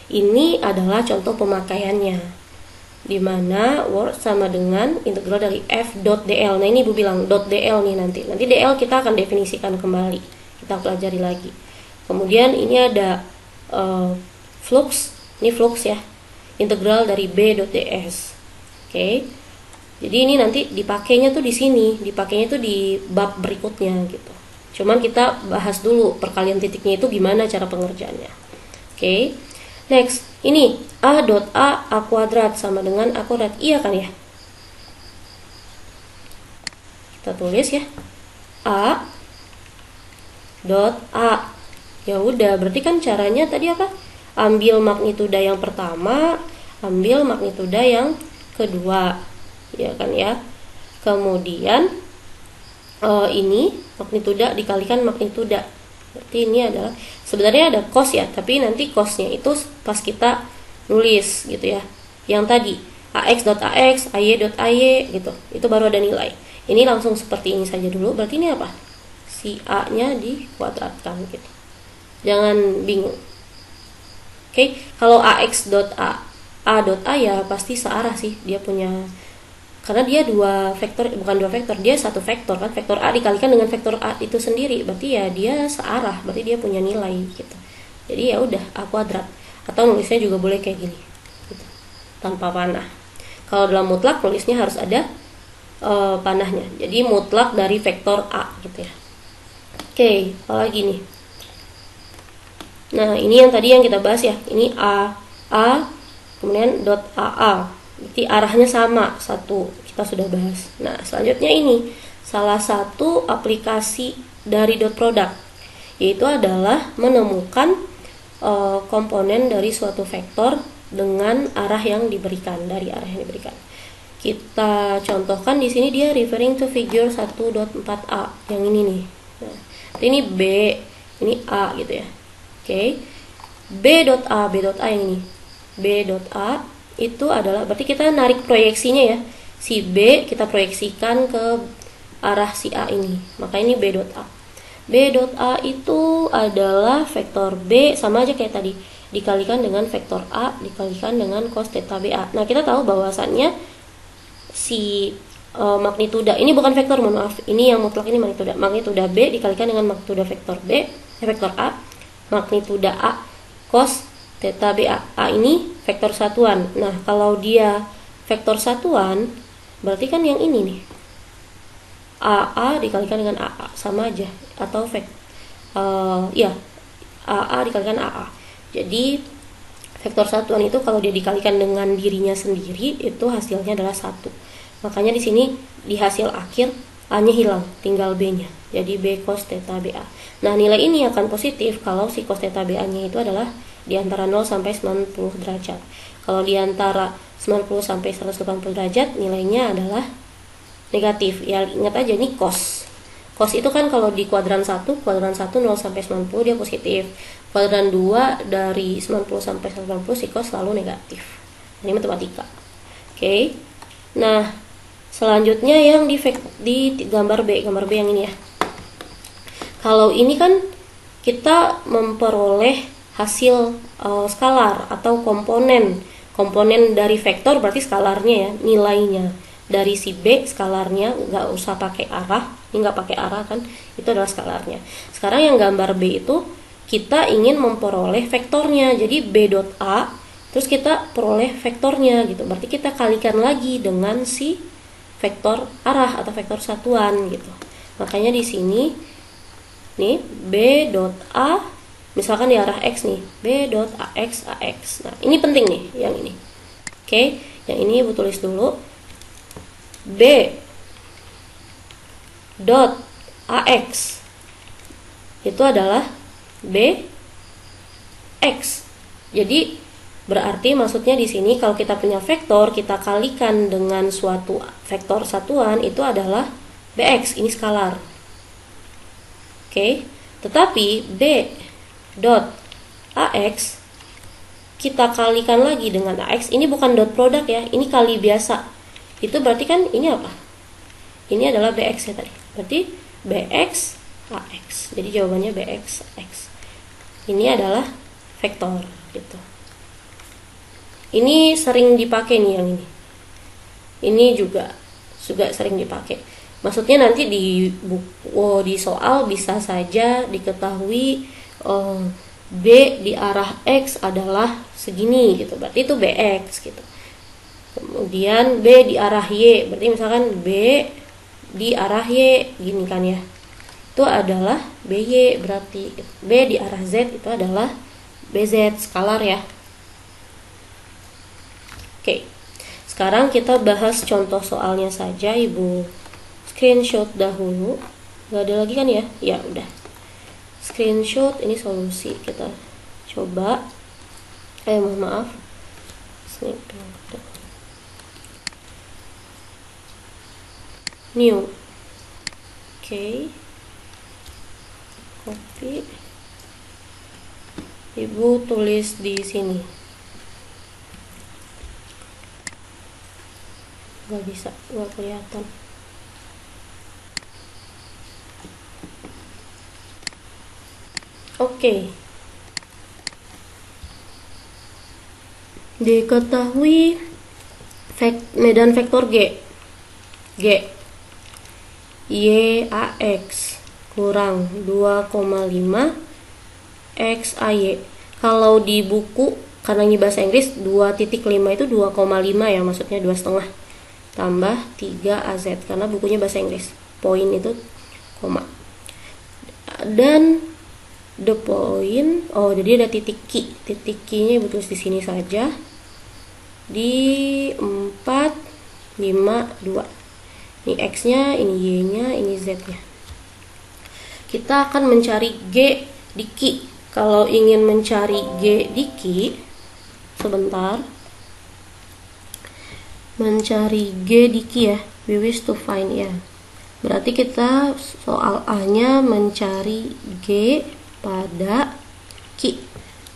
Ini adalah contoh pemakaiannya, di mana Word sama dengan integral dari f dot dl. Nah, ini Ibu bilang dot dl nih nanti dl kita akan definisikan kembali, kita pelajari lagi. Kemudian ini ada flux, ini flux ya, integral dari b dot ds. Oke. Jadi ini nanti dipakainya tuh di sini, dipakainya tuh di bab berikutnya gitu. Cuman kita bahas dulu perkalian titiknya itu gimana cara pengerjaannya. Oke. Next, ini A dot A kuadrat sama dengan A kuadrat, iya kan ya? Kita tulis ya, A dot A. Ya udah, berarti kan caranya tadi apa? Ambil magnituda yang pertama, ambil magnituda yang kedua, ya kan ya? Kemudian ini magnituda dikalikan magnituda. Berarti ini adalah sebenarnya ada cos ya, tapi nanti cosnya itu pas kita nulis gitu ya. Yang tadi AX dot AX, AY dot AY gitu, itu baru ada nilai. Ini langsung seperti ini saja dulu. Berarti ini apa? Si A-nya dikuadratkan gitu. Jangan bingung. Oke, kalau AX dot A dot A ya pasti searah sih, dia punya, karena dia dua vektor, bukan dua vektor, dia satu vektor kan, vektor A dikalikan dengan vektor A itu sendiri, berarti ya dia searah, berarti dia punya nilai gitu. Jadi ya udah A kuadrat, atau nulisnya juga boleh kayak gini gitu, tanpa panah. Kalau dalam mutlak nulisnya harus ada panahnya, jadi mutlak dari vektor A gitu ya. Oke, apalagi nih? Nah, ini yang tadi yang kita bahas ya, ini A kemudian dot AA, berarti arahnya sama, satu, kita sudah bahas. Nah, selanjutnya ini salah satu aplikasi dari dot product, yaitu adalah menemukan komponen dari suatu vektor dengan arah yang diberikan, dari arah yang diberikan. Kita contohkan di sini dia referring to figure 1.4a yang ini nih. Nah, ini B, ini A gitu ya. Oke. B dot A yang ini. B dot A itu adalah, berarti kita narik proyeksinya ya, si B kita proyeksikan ke arah si A ini, maka ini B dot A. B dot A itu adalah vektor B, sama aja kayak tadi, dikalikan dengan vektor A dikalikan dengan cos theta BA. Nah, kita tahu bahwasannya si magnituda ini bukan vektor, mohon maaf, ini yang mutlak, ini magnituda B dikalikan dengan magnituda vektor B, vektor A magnituda A cos theta BA. A ini vektor satuan. Nah, kalau dia vektor satuan, berarti kan yang ini nih. AA dikalikan dengan AA, sama aja. Atau ya, AA dikalikan AA. Jadi, vektor satuan itu kalau dia dikalikan dengan dirinya sendiri, itu hasilnya adalah 1. Makanya di sini, di hasil akhir, A-nya hilang, tinggal B-nya. Jadi B cos theta BA. Nah, nilai ini akan positif kalau si cos theta BA-nya itu adalah di antara 0 sampai 90 derajat. Kalau di antara 90 sampai 180 derajat, nilainya adalah negatif. Ya, ingat aja nih cos. Cos itu kan kalau di kuadran 1 0 sampai 90 dia positif. Kuadran 2 dari 90 sampai 180 si cos selalu negatif. Ini matematika. Oke. Nah, selanjutnya yang di gambar B yang ini ya. Kalau ini kan kita memperoleh hasil skalar atau komponen dari vektor, berarti skalarnya ya, nilainya dari si B skalarnya, nggak usah pakai arah, ini nggak pakai arah kan, itu adalah skalarnya. Sekarang yang gambar B itu kita ingin memperoleh vektornya, jadi B dot A, terus kita peroleh vektornya gitu, berarti kita kalikan lagi dengan si vektor arah atau vektor satuan gitu. Makanya di sini nih B dot A, misalkan di arah X nih, B dot AX. Nah, ini penting nih yang ini. Oke, yang ini Ibu tulis dulu. B dot AX itu adalah BX. Jadi berarti maksudnya di sini kalau kita punya vektor, kita kalikan dengan suatu vektor satuan, itu adalah BX, ini skalar. Oke, tetapi B dot AX kita kalikan lagi dengan AX, ini bukan dot produk ya, ini kali biasa. Itu berarti kan ini apa? Ini adalah BX ya tadi. Berarti BX AX. Jadi jawabannya BX AX. Ini adalah vektor gitu. Ini sering dipakai nih yang ini. Ini juga sering dipakai. Maksudnya nanti di soal bisa saja diketahui B di arah X adalah segini gitu. Berarti itu BX gitu. Kemudian B di arah Y, berarti misalkan B di arah Y gini kan ya. Itu adalah BY, berarti B di arah Z itu adalah BZ, skalar ya. Oke, sekarang kita bahas contoh soalnya saja. Ibu screenshot dahulu. Gak ada lagi kan ya? Ya udah. Screenshot, ini solusi. Kita coba. Mohon maaf. New. Oke. Copy. Ibu tulis di sini. Gak bisa, gak kelihatan. Oke. Diketahui medan vektor G YAX kurang 2,5 XAY. Kalau di buku, karena ini bahasa Inggris, 2.5 itu 2,5 ya, maksudnya 2,5 tambah 3AZ, karena bukunya bahasa Inggris. Poin itu koma. Dan the point, jadi ada titik Q. Titik Q-nya Ibu tulis di sini saja. Di 4, 5, 2. Ini X-nya, ini Y-nya, ini Z-nya. Kita akan mencari G di Q. Kalau ingin mencari G di Q, sebentar. Mencari G di Q ya, we wish to find ya. Berarti kita soal A-nya mencari G pada Q.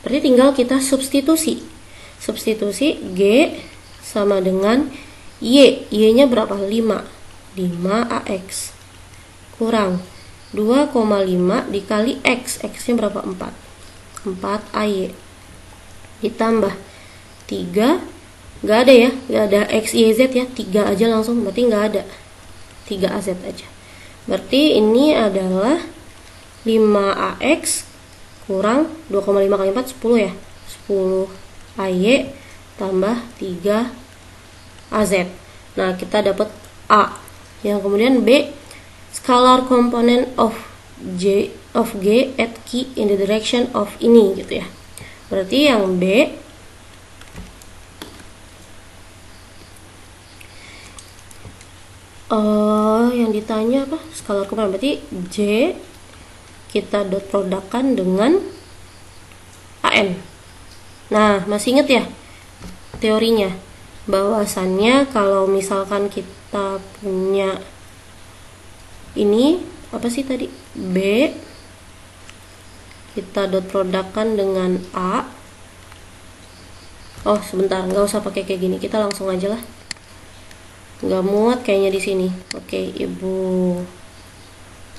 Berarti tinggal kita substitusi. Substitusi G sama dengan Y. Y-nya berapa? 5. 5AX kurang 2,5 dikali X. X-nya berapa? 4. 4AY ditambah 3. Nggak ada ya, nggak ada X, Y, Z ya, 3 aja langsung, berarti nggak ada, 3AZ aja. Berarti ini adalah 5AX kurang 2,5 kali 4 10 ya, 10 AY tambah 3 AZ. Nah, kita dapat A. Yang kemudian B, scalar component of G at key in the direction of ini gitu ya. Berarti yang B yang ditanya apa? Scalar component, berarti J kita dot produkkan dengan AN. Nah, masih inget ya teorinya? Bahwasannya kalau misalkan kita punya ini apa sih tadi? B kita dot produkkan dengan A. Oh, sebentar, nggak usah pakai kayak gini. Kita langsung aja lah. Nggak muat kayaknya di sini. Oke, Ibu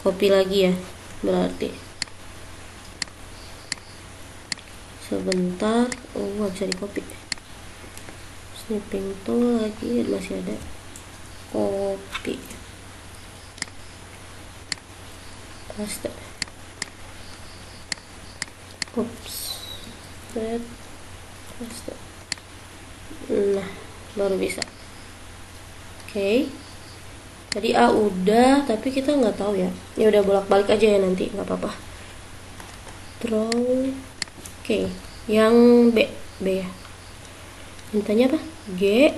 copy lagi ya. Berarti sebentar. Oh, nggak bisa di copy. Snipping tool lagi masih ada. Copy. Paste. Oops. Paste. Nah, baru bisa. Oke. Tadi A udah, tapi kita nggak tahu ya. Ya udah bolak-balik aja ya nanti, nggak apa-apa. Draw. Oke. Yang B ya. Mintanya apa? G.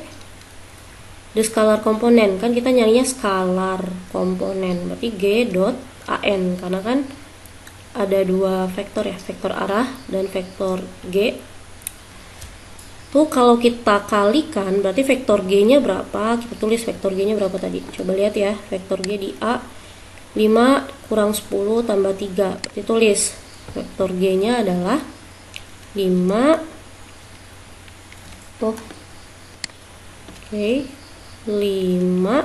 The scalar component, kan kita nyarinya scalar komponen. Berarti G dot AN, karena kan ada dua vektor ya, vektor arah dan vektor G. Tuh kalau kita kalikan berarti vektor G-nya berapa? Kita tulis vektor G-nya berapa tadi. Coba lihat ya, vektor G di A 5 kurang 10 tambah 3. Berarti tulis vektor G-nya adalah 5. Oh. Oke. 5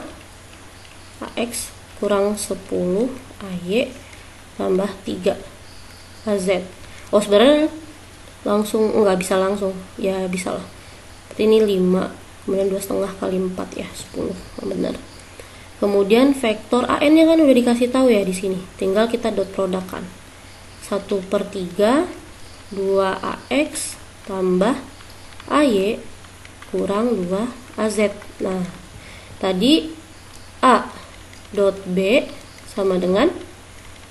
AX kurang 10 AY tambah 3 AZ. Oh, sebenarnya langsung nggak bisa langsung ya, bisa lah. Berarti ini 5 kemudian 2,5 kali 4 ya 10. Oh, benar. Kemudian vektor AN nya kan udah dikasih tahu ya di sini, tinggal kita dot produkkan. 1/3 2AX tambah AY kurang 2 AZ. Nah, tadi A dot B sama dengan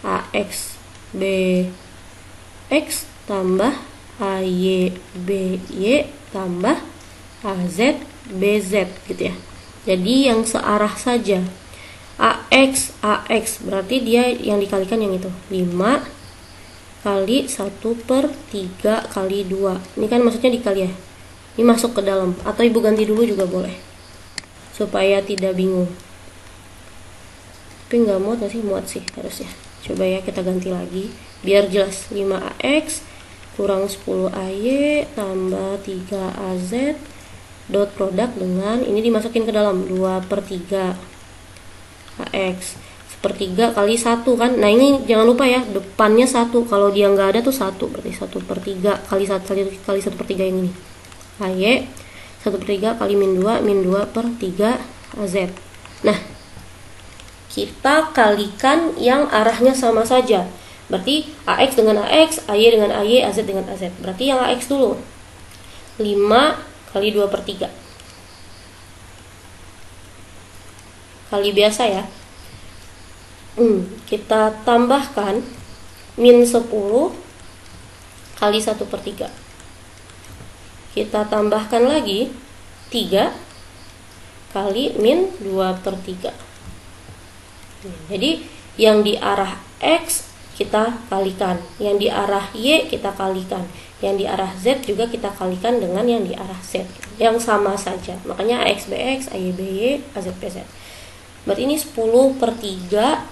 AX BX tambah AY BY tambah AZ BZ gitu ya. Jadi yang searah saja. AX berarti dia yang dikalikan yang itu 5 kali 1/3 kali 2. Ini kan maksudnya dikali ya. Ini masuk ke dalam, atau ibu ganti dulu juga boleh supaya tidak bingung. Tapi nggak muat nggak sih? Muat sih harusnya. Coba ya kita ganti lagi biar jelas. 5AX kurang 10 AY tambah 3 AZ dot produk dengan ini dimasukin ke dalam 2/3 AX 1/3 kali 1 kan. Nah, ini jangan lupa ya, depannya 1. Kalau dia nggak ada tuh 1, berarti 1/3 kali 1/3 yang ini. AY 1/3 kali min 2/3 AZ. Nah, kita kalikan yang arahnya sama saja. Berarti AX dengan AX, AY dengan AY, AZ dengan AZ. Berarti yang AX dulu. 5 kali 2/3. Kali biasa ya. Kita tambahkan min 10 kali 1/3. Kita tambahkan lagi 3 kali min 2/3. Jadi yang di arah X kita kalikan, yang di arah Y kita kalikan, yang di arah Z juga kita kalikan dengan yang di arah Z, yang sama saja. Makanya AX BX, AY BY, AZ BZ. Berarti ini 10/3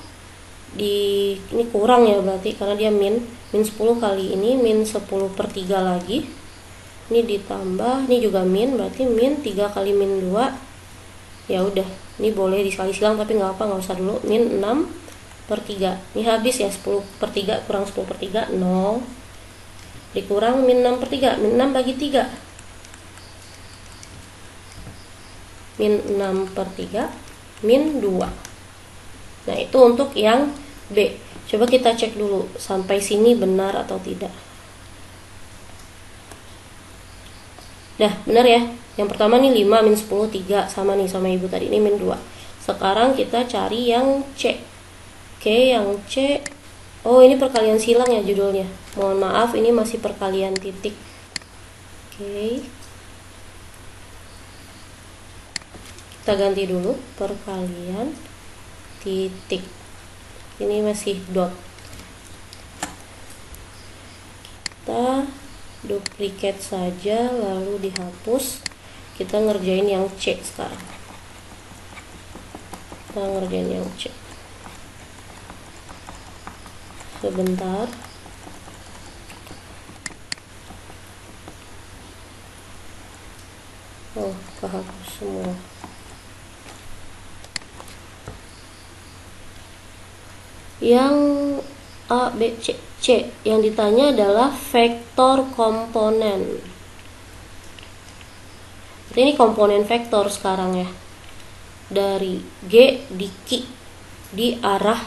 ini kurang ya, berarti karena dia min 10 kali ini min 10/3 lagi. Ini ditambah, ini juga min, berarti min 3 kali min 2. Ya udah, ini boleh disekali silang tapi nggak apa, nggak usah dulu. Min 6/3. Ini habis ya, 10/3 kurang 10/3 0. Dikurang min 6/3. Min 6 bagi 3. Min 6/3 min 2. Nah, itu untuk yang B. Coba kita cek dulu sampai sini benar atau tidak. Dah, benar ya. Yang pertama nih 5 min 10 3 sama nih sama ibu tadi, ini min 2. Sekarang kita cari yang C. Oke, yang C. Oh, ini perkalian silang ya judulnya. Mohon maaf, ini masih perkalian titik. Oke. Kita ganti dulu perkalian titik. Ini masih dot. Kita duplicate saja lalu dihapus. Kita ngerjain yang C sekarang. Kita ngerjain yang C. Sebentar. Oh, kehapus semua. Yang A, B, C yang ditanya adalah vektor komponen. Ini komponen vektor sekarang ya. Dari G di Q di arah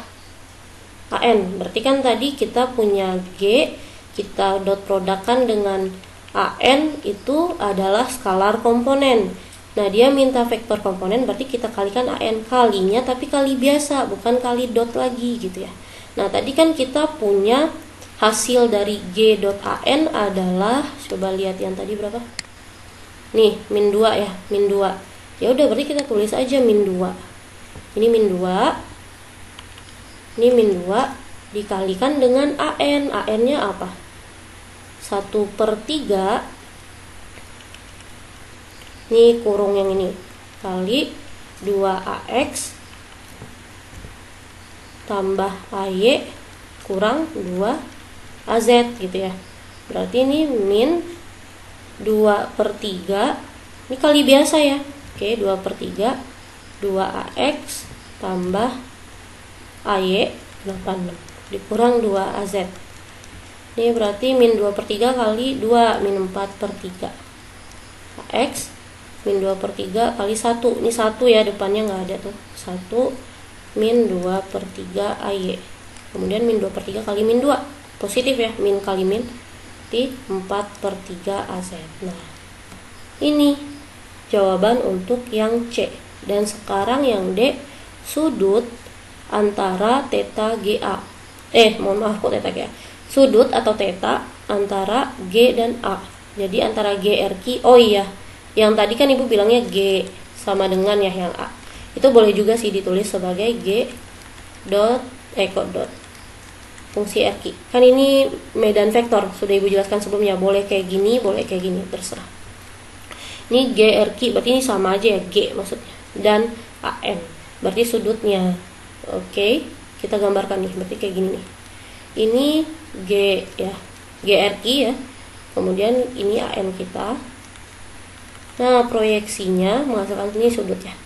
AN. Berarti kan tadi kita punya G, kita dot produkkan dengan AN, itu adalah skalar komponen. Nah, dia minta vektor komponen, berarti kita kalikan AN, kalinya tapi kali biasa, bukan kali dot lagi gitu ya. Nah, tadi kan kita punya hasil dari G dot AN adalah, coba lihat yang tadi berapa? Nih, min 2 ya, min 2. Ya udah, berarti kita tulis aja min 2. Ini min 2. Ini min 2 dikalikan dengan AN. AN-nya apa? 1/3. Ini kurung yang ini kali 2AX tambah AY kurang 2AZ gitu ya. Berarti ini min 2/3. Ini kali biasa ya. Oke, 2/3 2AX tambah AY 86 dikurang 2AZ. Ini berarti min 2/3 kali 2 min 4/3 AX min 2/3 kali 1. Ini 1 ya, depannya nggak ada tuh. 1 min 2/3 AY. Kemudian min 2/3 kali min 2. Positif ya, min kali min di 4/3 AZ. Nah, ini jawaban untuk yang C. Dan sekarang yang D, sudut antara theta GA. Mohon maaf kok theta GA. Sudut atau theta antara G dan A. Jadi antara GRQ. Oh iya, yang tadi kan ibu bilangnya G sama dengan ya yang A. Itu boleh juga sih ditulis sebagai G dot dot fungsi RQ. Kan ini medan vektor, sudah ibu jelaskan sebelumnya. Boleh kayak gini, boleh kayak gini, terserah. Ini GRQ, berarti ini sama aja ya, G maksudnya. Dan AN, berarti sudutnya. Oke, kita gambarkan nih, berarti kayak gini nih. Ini G ya, GRQ ya. Kemudian ini AN kita. Nah, proyeksinya menghasilkan ini sudut ya.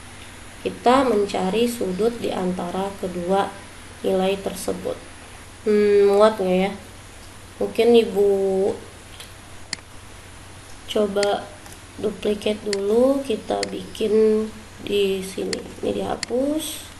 Kita mencari sudut di antara kedua nilai tersebut. Muat nggak ya? Mungkin ibu coba duplicate dulu, kita bikin di sini. Ini dihapus.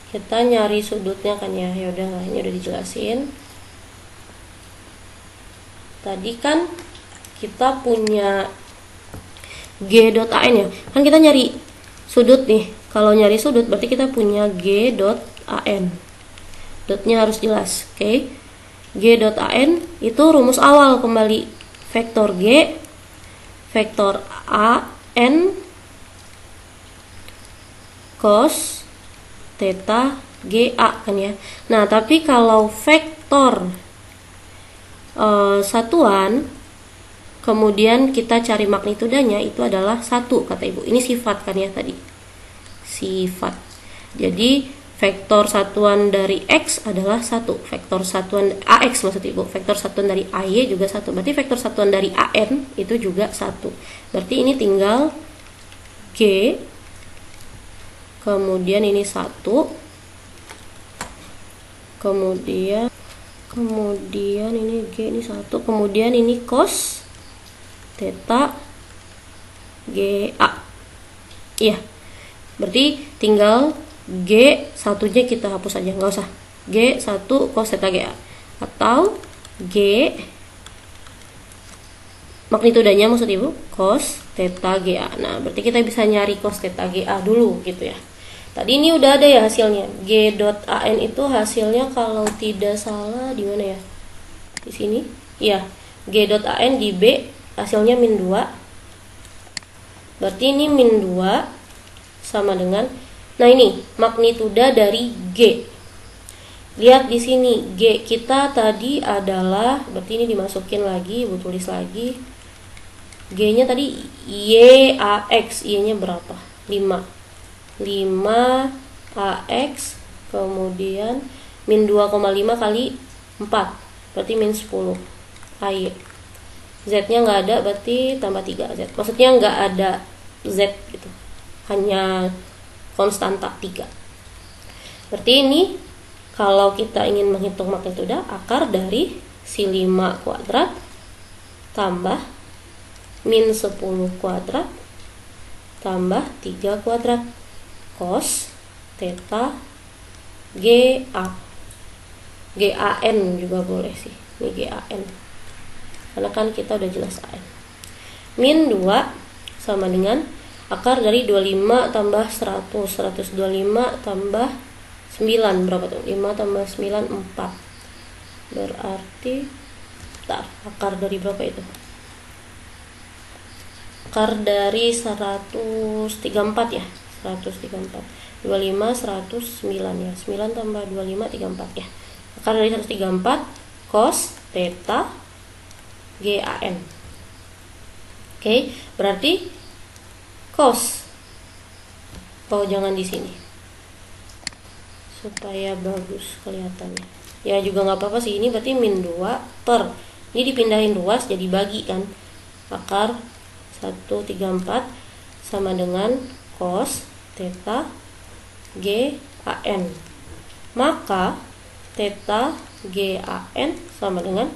Kita nyari sudutnya kan ya. Ya udah, ini udah dijelasin. Tadi kan kita punya G dot AN ya. Kan kita nyari sudut nih. Kalau nyari sudut berarti kita punya G dot AN. Dotnya harus jelas, oke? G dot AN itu rumus awal kembali. Vektor G, vektor AN cos theta GA kan ya. Nah, tapi kalau vektor satuan, kemudian kita cari magnitudanya, itu adalah 1 kata ibu. Ini sifat kan ya tadi, sifat. Jadi vektor satuan dari X adalah 1, vektor satuan AX maksud ibu, vektor satuan dari AY juga 1, berarti vektor satuan dari AN itu juga 1. Berarti ini tinggal G, kemudian ini 1, kemudian kemudian ini G ini 1, kemudian ini cos theta GA. Iya, berarti tinggal G satunya kita hapus aja, nggak usah G 1 cos theta GA, atau G magnitudanya maksud ibu cos theta GA. Nah, berarti kita bisa nyari cos theta GA dulu gitu ya. Tadi ini udah ada ya hasilnya. G.AN itu hasilnya kalau tidak salah di mana ya? Di sini. Iya, G.AN di B hasilnya min 2. Berarti ini min 2 sama dengan, nah ini magnituda dari G. Lihat di sini, G kita tadi adalah, berarti ini dimasukin lagi, ibu tulis lagi. G-nya tadi YAX, Y-nya berapa? 5 AX, kemudian min 2,5 kali 4, berarti min 10 AY. Z-nya nggak ada, berarti tambah 3Z. Maksudnya nggak ada Z gitu, hanya konstanta 3. Berarti ini kalau kita ingin menghitung magnituda, akar dari si 5 kuadrat tambah min 10 kuadrat tambah 3 kuadrat cos theta GA. GAN juga boleh sih, ini GAN, karena kan kita udah jelas AN. Min 2 sama dengan akar dari 25 tambah 100, 125 tambah 9, berapa tuh? 5 tambah 9, 4. Berarti, akar dari berapa itu? Akar dari 134 ya, 134. 25, 109 ya, 9 tambah 25, 34 ya. Akar dari 134 cos theta GAN. Oke, berarti cos, oh jangan di sini supaya bagus kelihatannya ya, juga nggak apa-apa sih. Ini berarti min 2 per, ini dipindahin luas jadi bagi kan, akar 134 sama dengan cos theta GAN, maka theta GAN sama dengan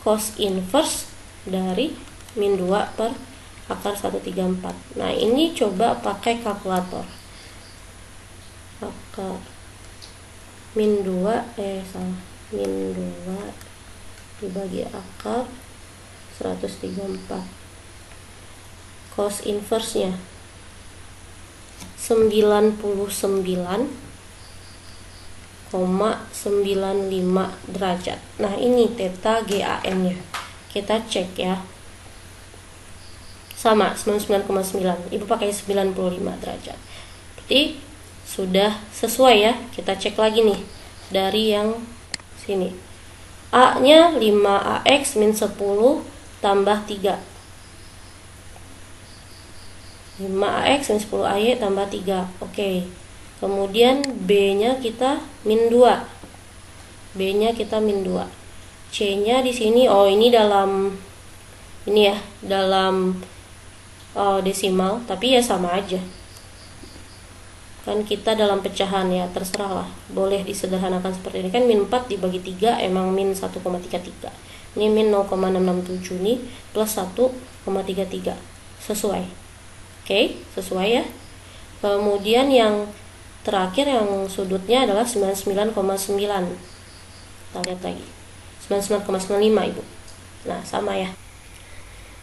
cos inverse dari min 2 per akar 134. Nah, ini coba pakai kalkulator. Akar min 2 min 2 dibagi akar 134. Cos inverse-nya 99,95 derajat. Nah, ini theta GAN-nya. Kita cek ya. Sama 99,9. Ibu pakai 95 derajat. Berarti sudah sesuai ya. Kita cek lagi nih dari yang sini. A-nya 5AX min 10 tambah 3. 5AX min 10AY tambah 3. Oke. Kemudian B-nya kita min 2. B-nya kita min 2. C-nya di sini, oh ini dalam ini ya, dalam desimal, tapi ya sama aja. Kan kita dalam pecahan ya, terserah lah. Boleh disederhanakan seperti ini. Kan min 4 dibagi 3 emang min 1,33. Ini min 0,667 nih plus 1,33. Sesuai. Oke, sesuai ya. Kemudian yang terakhir yang sudutnya adalah 99,9. Kita lihat lagi. 99,95 Ibu. Nah, sama ya.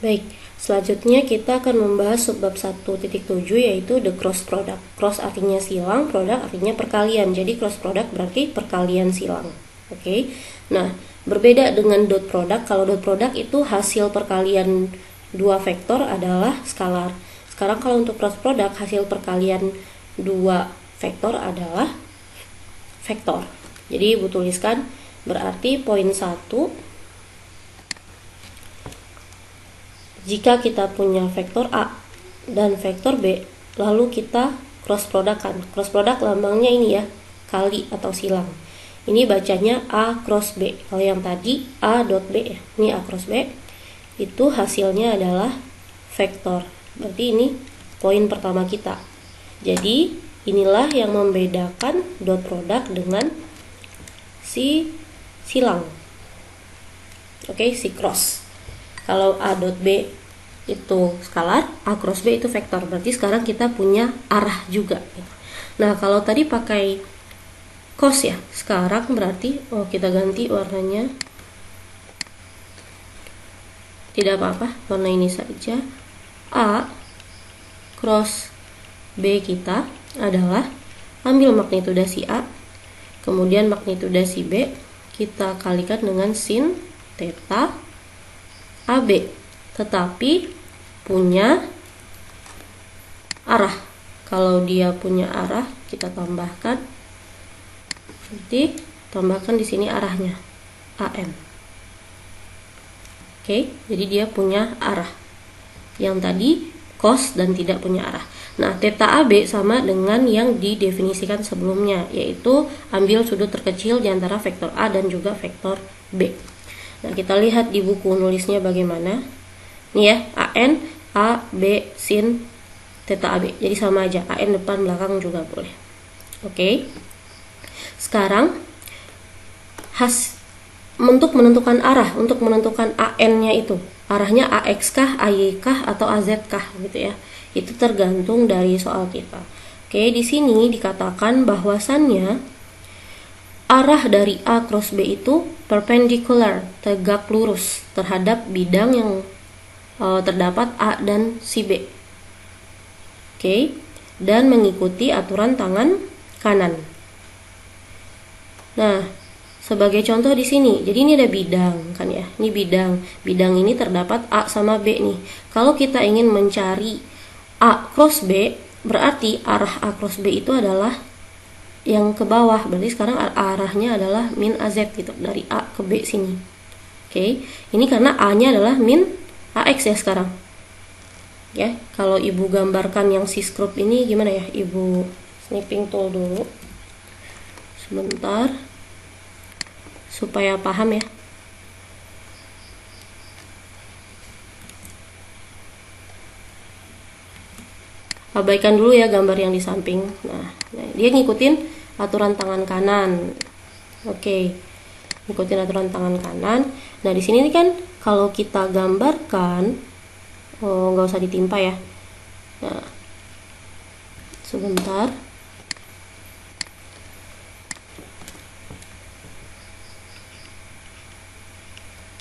Baik, selanjutnya kita akan membahas subbab 1.7 yaitu the cross product. Cross artinya silang, product artinya perkalian. Jadi cross product berarti perkalian silang. Oke. Nah, berbeda dengan dot product. Kalau dot product itu hasil perkalian dua vektor adalah skalar. Sekarang kalau untuk cross product hasil perkalian dua vektor adalah vektor. Jadi Ibu tuliskan berarti poin 1, jika kita punya vektor A dan vektor B, lalu kita cross product kan. Cross product lambangnya ini ya, kali atau silang. Ini bacanya A cross B. Kalau yang tadi A dot B ya, ini A cross B. Itu hasilnya adalah vektor. Berarti ini poin pertama kita. Jadi inilah yang membedakan dot product dengan si silang. Oke, si cross. Kalau A dot B itu skalar, A cross B itu vektor. Berarti sekarang kita punya arah juga. Nah, kalau tadi pakai cos ya, sekarang berarti kita ganti warnanya. Tidak apa-apa, warna ini saja. A cross B kita adalah ambil magnitudo si A, kemudian magnitudo si B, kita kalikan dengan sin theta AB, tetapi punya arah. Kalau dia punya arah, kita tambahkan, nanti tambahkan di sini arahnya AM. Oke, jadi dia punya arah. Yang tadi cos dan tidak punya arah. Nah, theta AB sama dengan yang didefinisikan sebelumnya, yaitu ambil sudut terkecil di antara vektor A dan juga vektor B. Nah, kita lihat di buku nulisnya bagaimana. Nih ya, AN, A, B, sin, theta AB. Jadi sama aja, AN depan belakang juga boleh. Oke. Sekarang untuk menentukan arah, untuk menentukan AN-nya itu, arahnya AX kah, AY kah, atau AZ kah gitu ya. Itu tergantung dari soal kita. Oke, di sini dikatakan bahwasannya arah dari A cross B itu perpendicular, tegak lurus terhadap bidang yang terdapat A dan si B. Oke, dan mengikuti aturan tangan kanan. Nah, sebagai contoh di sini, jadi ini ada bidang kan ya. Ini bidang. Bidang ini terdapat A sama B nih. Kalau kita ingin mencari A cross B, berarti arah A cross B itu adalah yang ke bawah. Berarti sekarang arahnya adalah min AZ gitu, dari A ke B sini. Oke, ini karena A-nya adalah min AX ya sekarang. Ya, kalau ibu gambarkan yang si script ini gimana ya? Ibu snipping tool dulu. Sebentar. Supaya paham ya. Abaikan dulu ya gambar yang di samping. Nah, dia ngikutin aturan tangan kanan. Oke, ngikutin aturan tangan kanan. Nah, di sini kan kalau kita gambarkan, nggak usah ditimpa ya. Nah, sebentar.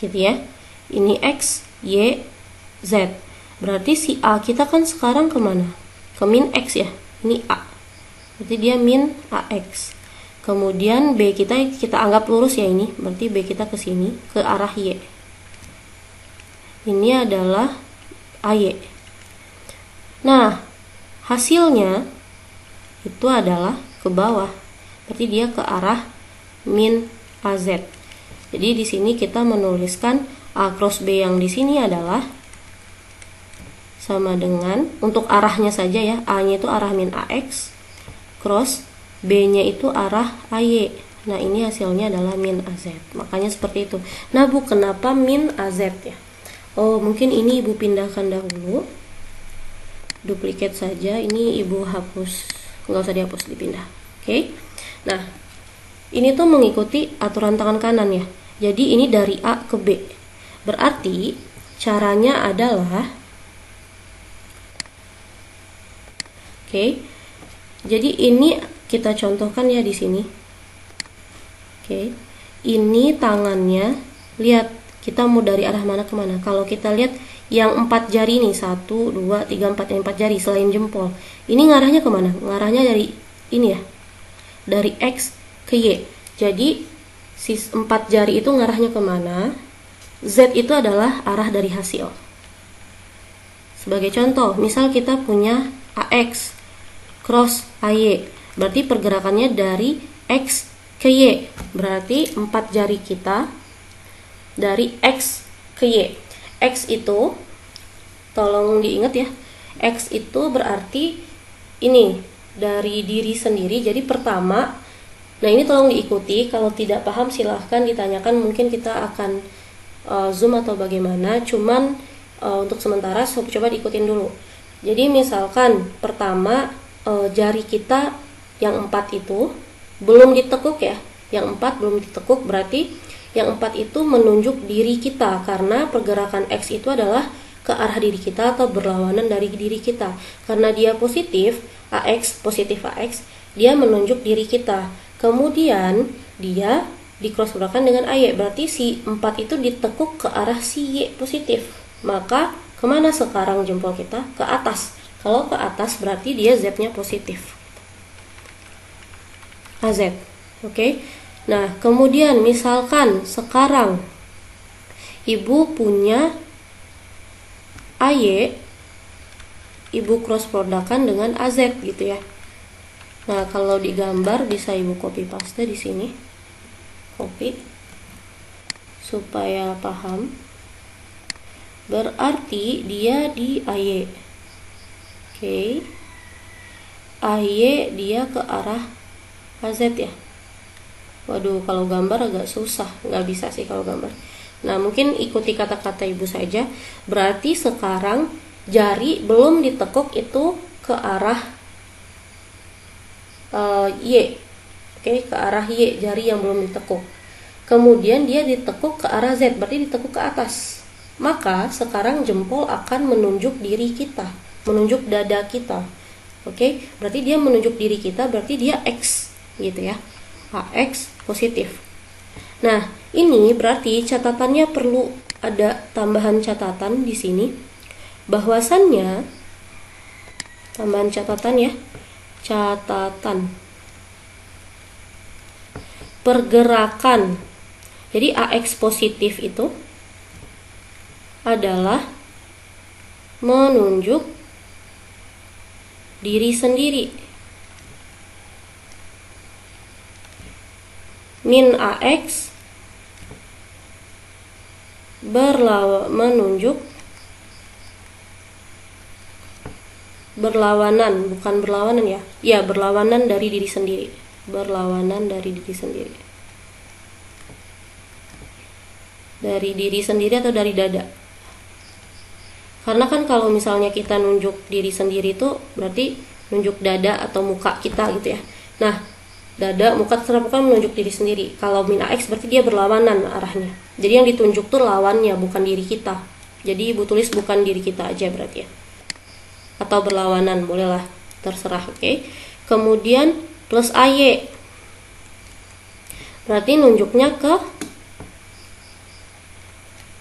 Gitu ya. Ini X, Y, Z. Berarti si A kita kan sekarang kemana? Ke min X ya. Ini A. Berarti dia min AX. Kemudian B kita anggap lurus ya ini. Berarti B kita ke sini, ke arah Y. Ini adalah AY. Nah, hasilnya itu adalah ke bawah. Berarti dia ke arah min AZ. Jadi di sini kita menuliskan A cross B yang di sini adalah sama dengan, untuk arahnya saja ya, A-nya itu arah min AX, cross B-nya itu arah AY. Nah, ini hasilnya adalah min AZ. Makanya seperti itu. Nah, Bu, kenapa min AZ ya? Oh, mungkin ini Ibu pindahkan dahulu. Duplikat saja. Ini Ibu hapus. Nggak usah dihapus, dipindah. Oke. Nah, ini tuh mengikuti aturan tangan kanan ya. Jadi ini dari A ke B. Berarti caranya adalah, oke. Jadi ini kita contohkan ya di sini. Oke. Ini tangannya, lihat kita mau dari arah mana ke mana. Kalau kita lihat yang 4 jari nih, 1, 2, 3, 4, yang 4 jari selain jempol. Ini ngarahnya kemana? Ngarahnya dari ini ya. Dari X ke Y. Jadi si 4 jari itu ngarahnya kemana? Z itu adalah arah dari hasil. Sebagai contoh, misal kita punya AX cross AY, berarti pergerakannya dari X ke Y. Berarti 4 jari kita dari X ke Y. X itu, tolong diingat ya, X itu berarti ini dari diri sendiri. Jadi pertama, nah ini tolong diikuti. Kalau tidak paham silahkan ditanyakan, mungkin kita akan zoom atau bagaimana. Cuman untuk sementara coba diikutin dulu. Jadi misalkan pertama jari kita yang 4 itu belum ditekuk ya. Yang 4 belum ditekuk, berarti Yang 4 itu menunjuk diri kita, karena pergerakan X itu adalah ke arah diri kita atau berlawanan dari diri kita. Karena dia positif, positif AX, dia menunjuk diri kita. Kemudian dia di cross produkkan dengan AY, berarti si 4 itu ditekuk ke arah si Y positif. Maka kemana sekarang jempol kita? Ke atas. Kalau ke atas berarti dia Z-nya positif. AZ. Oke. Nah, kemudian misalkan sekarang ibu punya AY, ibu cross produkkan dengan AZ gitu ya. Nah, kalau digambar bisa ibu copy paste di sini. Copy supaya paham. Berarti dia di AY. Oke. AY dia ke arah AZ ya. Waduh, kalau gambar agak susah, nggak bisa sih kalau gambar. Nah, mungkin ikuti kata-kata ibu saja. Berarti sekarang jari belum ditekuk itu ke arah Y. Oke, ke arah Y, jari yang belum ditekuk. Kemudian dia ditekuk ke arah Z, berarti ditekuk ke atas. Maka sekarang jempol akan menunjuk diri kita, menunjuk dada kita. Oke, berarti dia menunjuk diri kita, berarti dia X gitu ya. AX positif. Nah, ini berarti catatannya perlu ada tambahan catatan di sini. Bahwasannya tambahan catatan ya. Catatan pergerakan. Jadi AX positif itu adalah menunjuk diri sendiri. Min AX menunjuk berlawanan, bukan berlawanan ya. Ya, berlawanan dari diri sendiri. Berlawanan dari diri sendiri. Dari diri sendiri atau dari dada. Karena kan kalau misalnya kita nunjuk diri sendiri itu berarti nunjuk dada atau muka kita gitu ya. Nah, dada, muka terserah, pokoknya menunjuk diri sendiri. Kalau min AX berarti dia berlawanan arahnya. Jadi yang ditunjuk tuh lawannya, bukan diri kita. Jadi ibu tulis bukan diri kita aja berarti ya. Atau berlawanan, bolehlah, terserah, oke. Kemudian plus AY. Berarti nunjuknya ke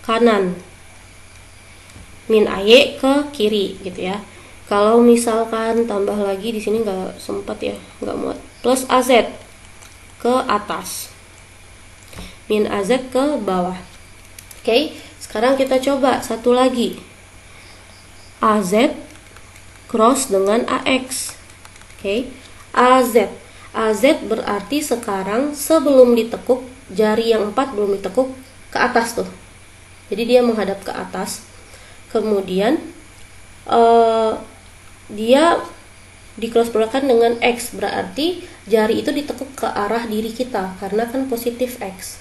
kanan. Min AY ke kiri gitu ya. Kalau misalkan tambah lagi di sini nggak sempat ya, nggak muat. Plus AZ ke atas. Min AZ ke bawah. Oke, sekarang kita coba satu lagi. AZ cross dengan AX. Oke, AZ. AZ berarti sekarang sebelum ditekuk, jari yang 4 belum ditekuk, ke atas tuh. Jadi dia menghadap ke atas. Kemudian dia di cross produkkan dengan X, berarti jari itu ditekuk ke arah diri kita karena kan positif X.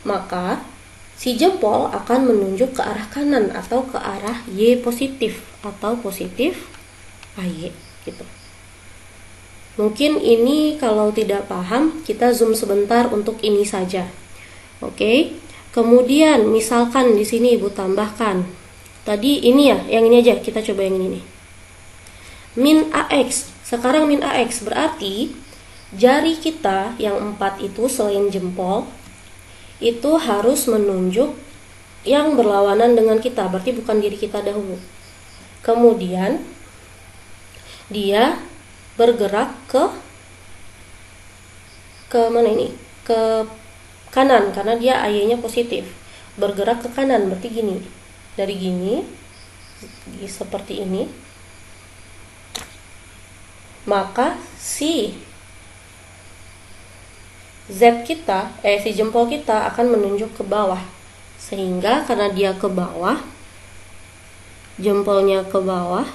Maka si jempol akan menunjuk ke arah kanan atau ke arah Y positif atau positif AY gitu. Mungkin ini kalau tidak paham kita zoom sebentar untuk ini saja. Oke. Kemudian misalkan di sini ibu tambahkan tadi ini ya, yang ini aja, kita coba yang ini nih. Min AX. Sekarang min AX berarti jari kita yang 4 itu selain jempol itu harus menunjuk yang berlawanan dengan kita, berarti bukan diri kita dahulu. Kemudian dia bergerak ke mana ini? Ke kanan karena dia AY-nya positif. Bergerak ke kanan berarti gini. Dari gini seperti ini. Maka si Z kita, si jempol kita akan menunjuk ke bawah. Sehingga karena dia ke bawah, jempolnya ke bawah,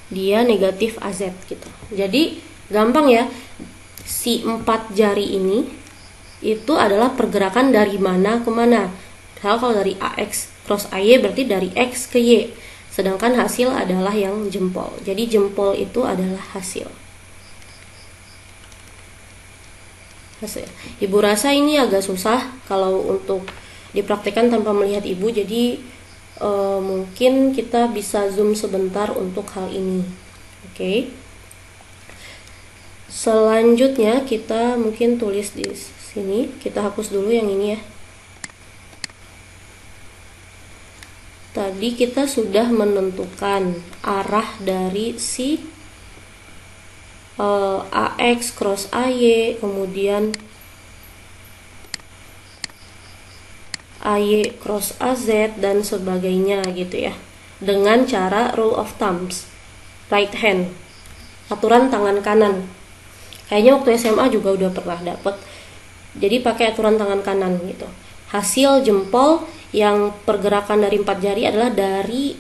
dia negatif AZ gitu. Jadi gampang ya, si 4 jari ini itu adalah pergerakan dari mana ke mana. Kalau dari AX cross AY berarti dari X ke Y. Sedangkan hasil adalah yang jempol. Jadi jempol itu adalah hasil. Ibu rasa ini agak susah kalau untuk dipraktikkan tanpa melihat ibu, jadi mungkin kita bisa zoom sebentar untuk hal ini. Oke. Selanjutnya kita mungkin tulis di sini, kita hapus dulu yang ini ya. Tadi kita sudah menentukan arah dari si AX cross AY, kemudian AY cross AZ dan sebagainya gitu ya, dengan cara rule of thumbs, right hand, aturan tangan kanan. Kayaknya waktu SMA juga udah pernah dapet, jadi pakai aturan tangan kanan gitu. Hasil jempol yang pergerakan dari 4 jari adalah dari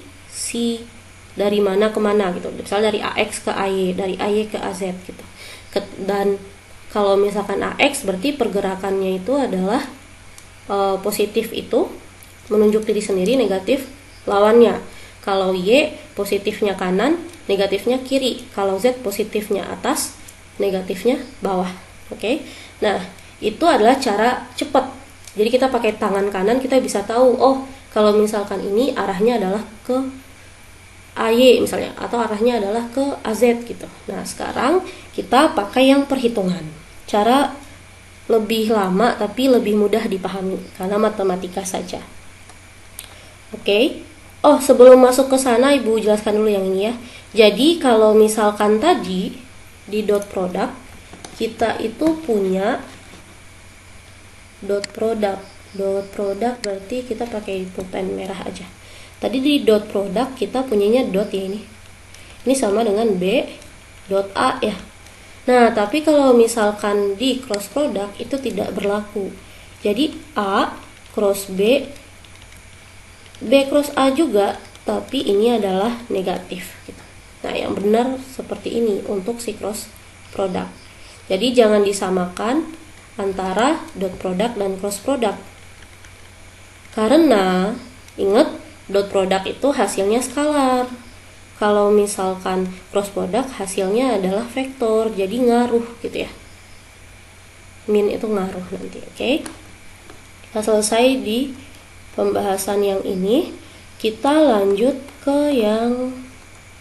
mana ke mana gitu, misalnya dari AX ke AY, dari AY ke AZ gitu. Dan kalau misalkan AX berarti pergerakannya itu adalah positif itu menunjuk diri sendiri, negatif lawannya. Kalau Y positifnya kanan, negatifnya kiri. Kalau Z positifnya atas, negatifnya bawah. Oke. Nah, itu adalah cara cepat. Jadi kita pakai tangan kanan, kita bisa tahu, oh kalau misalkan ini arahnya adalah ke AY misalnya, atau arahnya adalah ke AZ gitu. Nah, sekarang kita pakai yang perhitungan. Cara lebih lama tapi lebih mudah dipahami karena matematika saja. Oke. Oh, sebelum masuk ke sana Ibu jelaskan dulu yang ini ya. Jadi kalau misalkan tadi di dot product kita itu punya dot product. Dot product berarti kita pakai pulpen merah aja. Tadi di dot product kita punyanya dot ya ini. Ini sama dengan B dot A ya. Nah, tapi kalau misalkan di cross product itu tidak berlaku. Jadi A cross B, B cross A juga, tapi ini adalah negatif gitu. Nah, yang benar seperti ini untuk si cross product. Jadi jangan disamakan antara dot product dan cross product. Karena ingat, dot product itu hasilnya skalar. Kalau misalkan cross product hasilnya adalah vektor, jadi ngaruh gitu ya. Min itu ngaruh nanti, oke? Kita selesai di pembahasan yang ini. Kita lanjut ke yang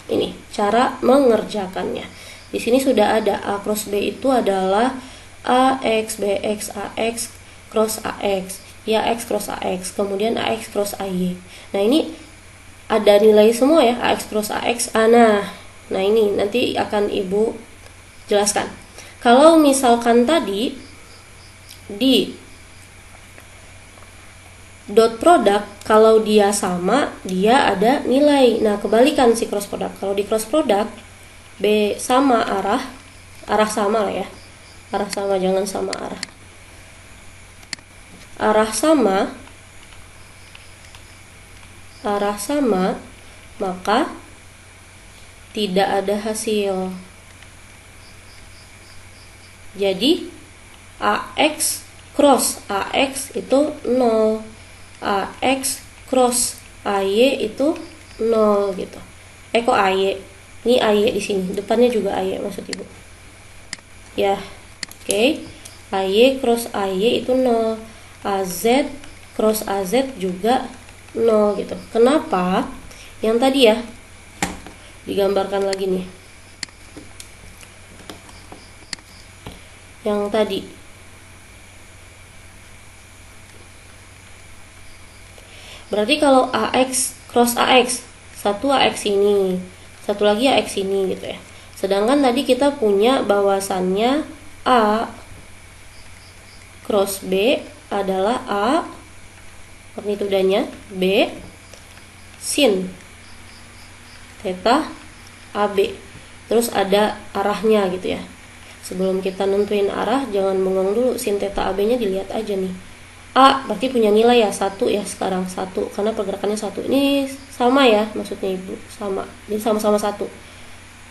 ini, cara mengerjakannya. Di sini sudah ada A cross B itu adalah AX, BX, AX, cross AX. Ya, X cross AX, kemudian AX cross AY. Nah, ini ada nilai semua ya, AX cross AX. Nah ini nanti akan Ibu jelaskan. Kalau misalkan tadi di dot product, kalau dia sama, dia ada nilai. Nah, kebalikan si cross product. Kalau di cross product, B sama arah sama lah ya. Arah sama, jangan sama arah. Arah sama, maka tidak ada hasil. Jadi AX cross AX itu 0, AX cross AY itu 0 gitu. Kok AY? Ini AY di sini, depannya juga AY maksud Ibu. Ya, oke. AY cross AY itu 0. AZ cross AZ juga 0 gitu. Kenapa? Yang tadi ya, digambarkan lagi nih. Yang tadi. Berarti kalau AX cross AX, satu AX ini, satu lagi AX ini gitu ya. Sedangkan tadi kita punya bahwasannya A cross B adalah A magnitudanya B sin theta AB. Terus ada arahnya gitu ya. Sebelum kita nentuin arah, jangan bengong dulu. Sin theta AB nya dilihat aja nih. A berarti punya nilai ya 1 ya, sekarang 1 karena pergerakannya 1. Ini sama ya maksudnya Ibu, sama. Jadi sama-sama 1.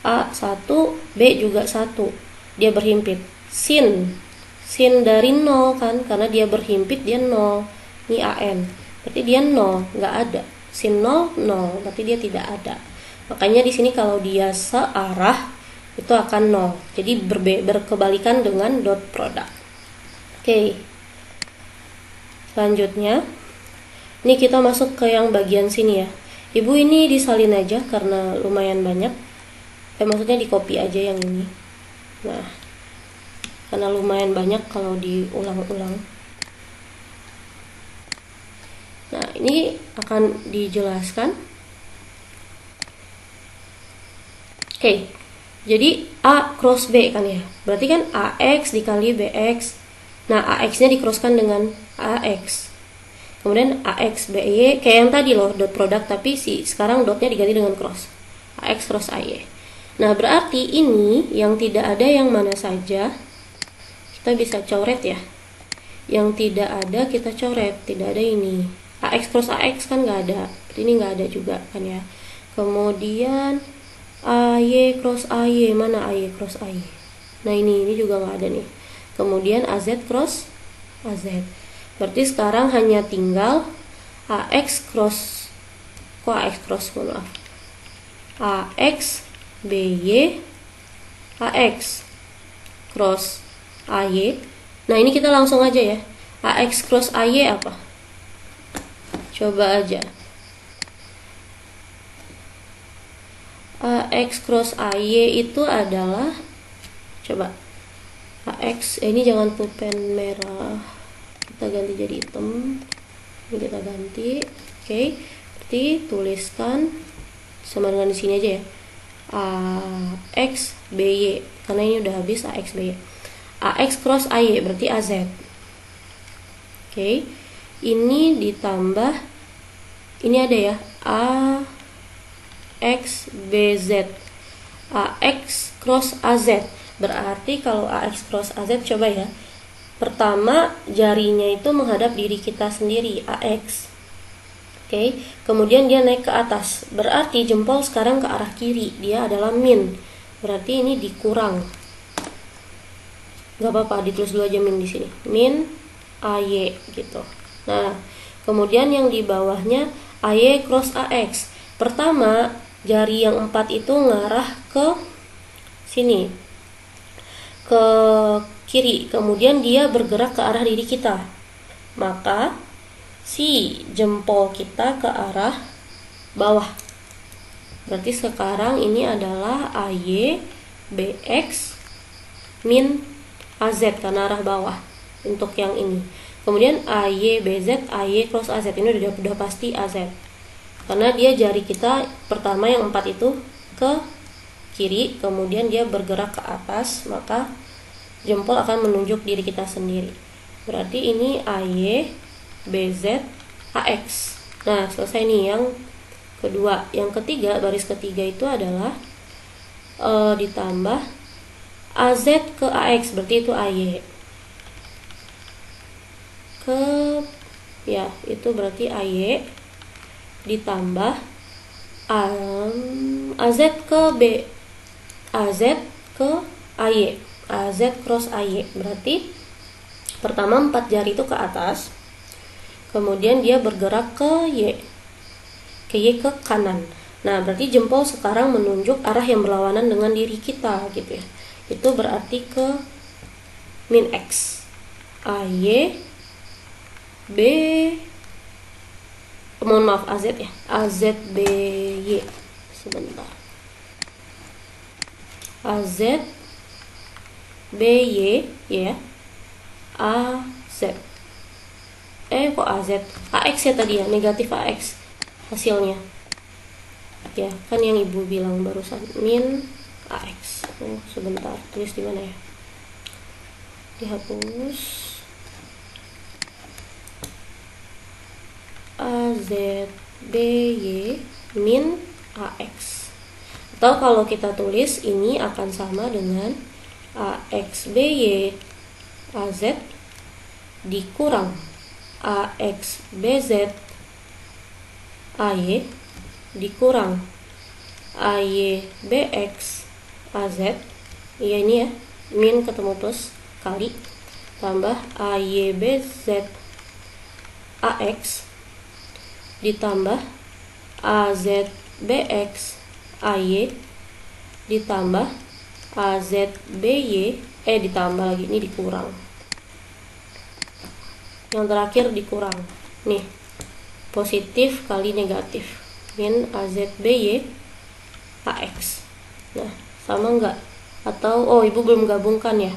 A 1, B juga 1. Dia berhimpit. Sin dari 0 kan, karena dia berhimpit dia 0. Ini AN, berarti dia 0, nggak ada. Sin 0, 0, berarti dia tidak ada. Makanya di sini kalau dia searah itu akan 0. Jadi berkebalikan dengan dot product. Oke, selanjutnya ini kita masuk ke yang bagian sini ya. Ibu ini disalin aja karena lumayan banyak. Maksudnya di copy aja yang ini. Nah, karena lumayan banyak kalau diulang-ulang. Nah, ini akan dijelaskan. Oke, jadi A cross B kan ya. Berarti kan AX dikali BX. Nah, AX-nya dikroskan dengan AX. Kemudian AX BY kayak yang tadi loh, dot product, tapi sekarang dotnya diganti dengan cross. AX cross AY. Nah, berarti ini yang tidak ada yang mana saja kita bisa coret ya. Yang tidak ada kita coret, tidak ada ini. AX cross AX kan nggak ada, berarti ini nggak ada juga kan ya. Kemudian AY cross AY, mana AY cross AY? Nah, ini juga nggak ada nih. Kemudian AZ cross AZ. Berarti sekarang hanya tinggal AX cross, maaf. AX BY AX cross AY. Nah, ini kita langsung aja ya. AX cross AY apa? Coba aja. AX cross AY itu adalah, coba AX, ini jangan pulpen merah, kita ganti jadi hitam. Ini kita ganti. Oke, berarti tuliskan sama dengan di sini aja ya. AX BY, karena ini udah habis AX BY. AX cross AY berarti AZ. Oke, ini ditambah, ini ada ya, AX BZ, AX cross AZ. Berarti kalau AX cross AZ, coba ya, pertama jarinya itu menghadap diri kita sendiri, AX. Oke, kemudian dia naik ke atas, berarti jempol sekarang ke arah kiri, dia adalah min, berarti ini dikurang. Gak apa-apa, ditulis dulu aja min di sini, min AY gitu. Nah, kemudian yang di bawahnya AY cross AX. Pertama, jari yang 4 itu ngarah ke sini, ke kiri, kemudian dia bergerak ke arah diri kita, maka si jempol kita ke arah bawah. Berarti sekarang ini adalah AY BX min AZ karena arah bawah untuk yang ini. Kemudian AY BZ, AY cross AZ, ini udah pasti AZ. Karena dia jari kita pertama yang 4 itu ke kiri, kemudian dia bergerak ke atas, maka jempol akan menunjuk diri kita sendiri. Berarti ini AY BZ AX. Nah, selesai nih yang kedua. Yang ketiga, baris ketiga itu adalah ditambah AZ ke AX, berarti itu AY. Itu berarti AY ditambah AZ ke B, AZ ke AY, AZ cross AY. Berarti pertama 4 jari itu ke atas, kemudian dia bergerak ke Y ke kanan. Nah, berarti jempol sekarang menunjuk arah yang berlawanan dengan diri kita gitu ya. Itu berarti ke min X. AY B, mohon maaf, AZ ya, AZ BY, sebentar, AZ BY ya, AZ, kok AZ, AX ya tadi ya, negatif AX hasilnya ya, kan yang ibu bilang barusan, min AX. Sebentar, tulis di mana ya, dihapus. AZ BY min AX. Atau kalau kita tulis ini akan sama dengan AX BY AZ dikurang AX BZ AY dikurang AY BX AZ. Iya, ini ya, min ketemu plus kali tambah AY BZ AX ditambah AZ BX AY ditambah AZ BY, ditambah lagi, ini dikurang. yang terakhir dikurang. Nih, positif kali negatif, min AZBY AX. Nah, sama enggak? Atau ibu belum gabungkan ya?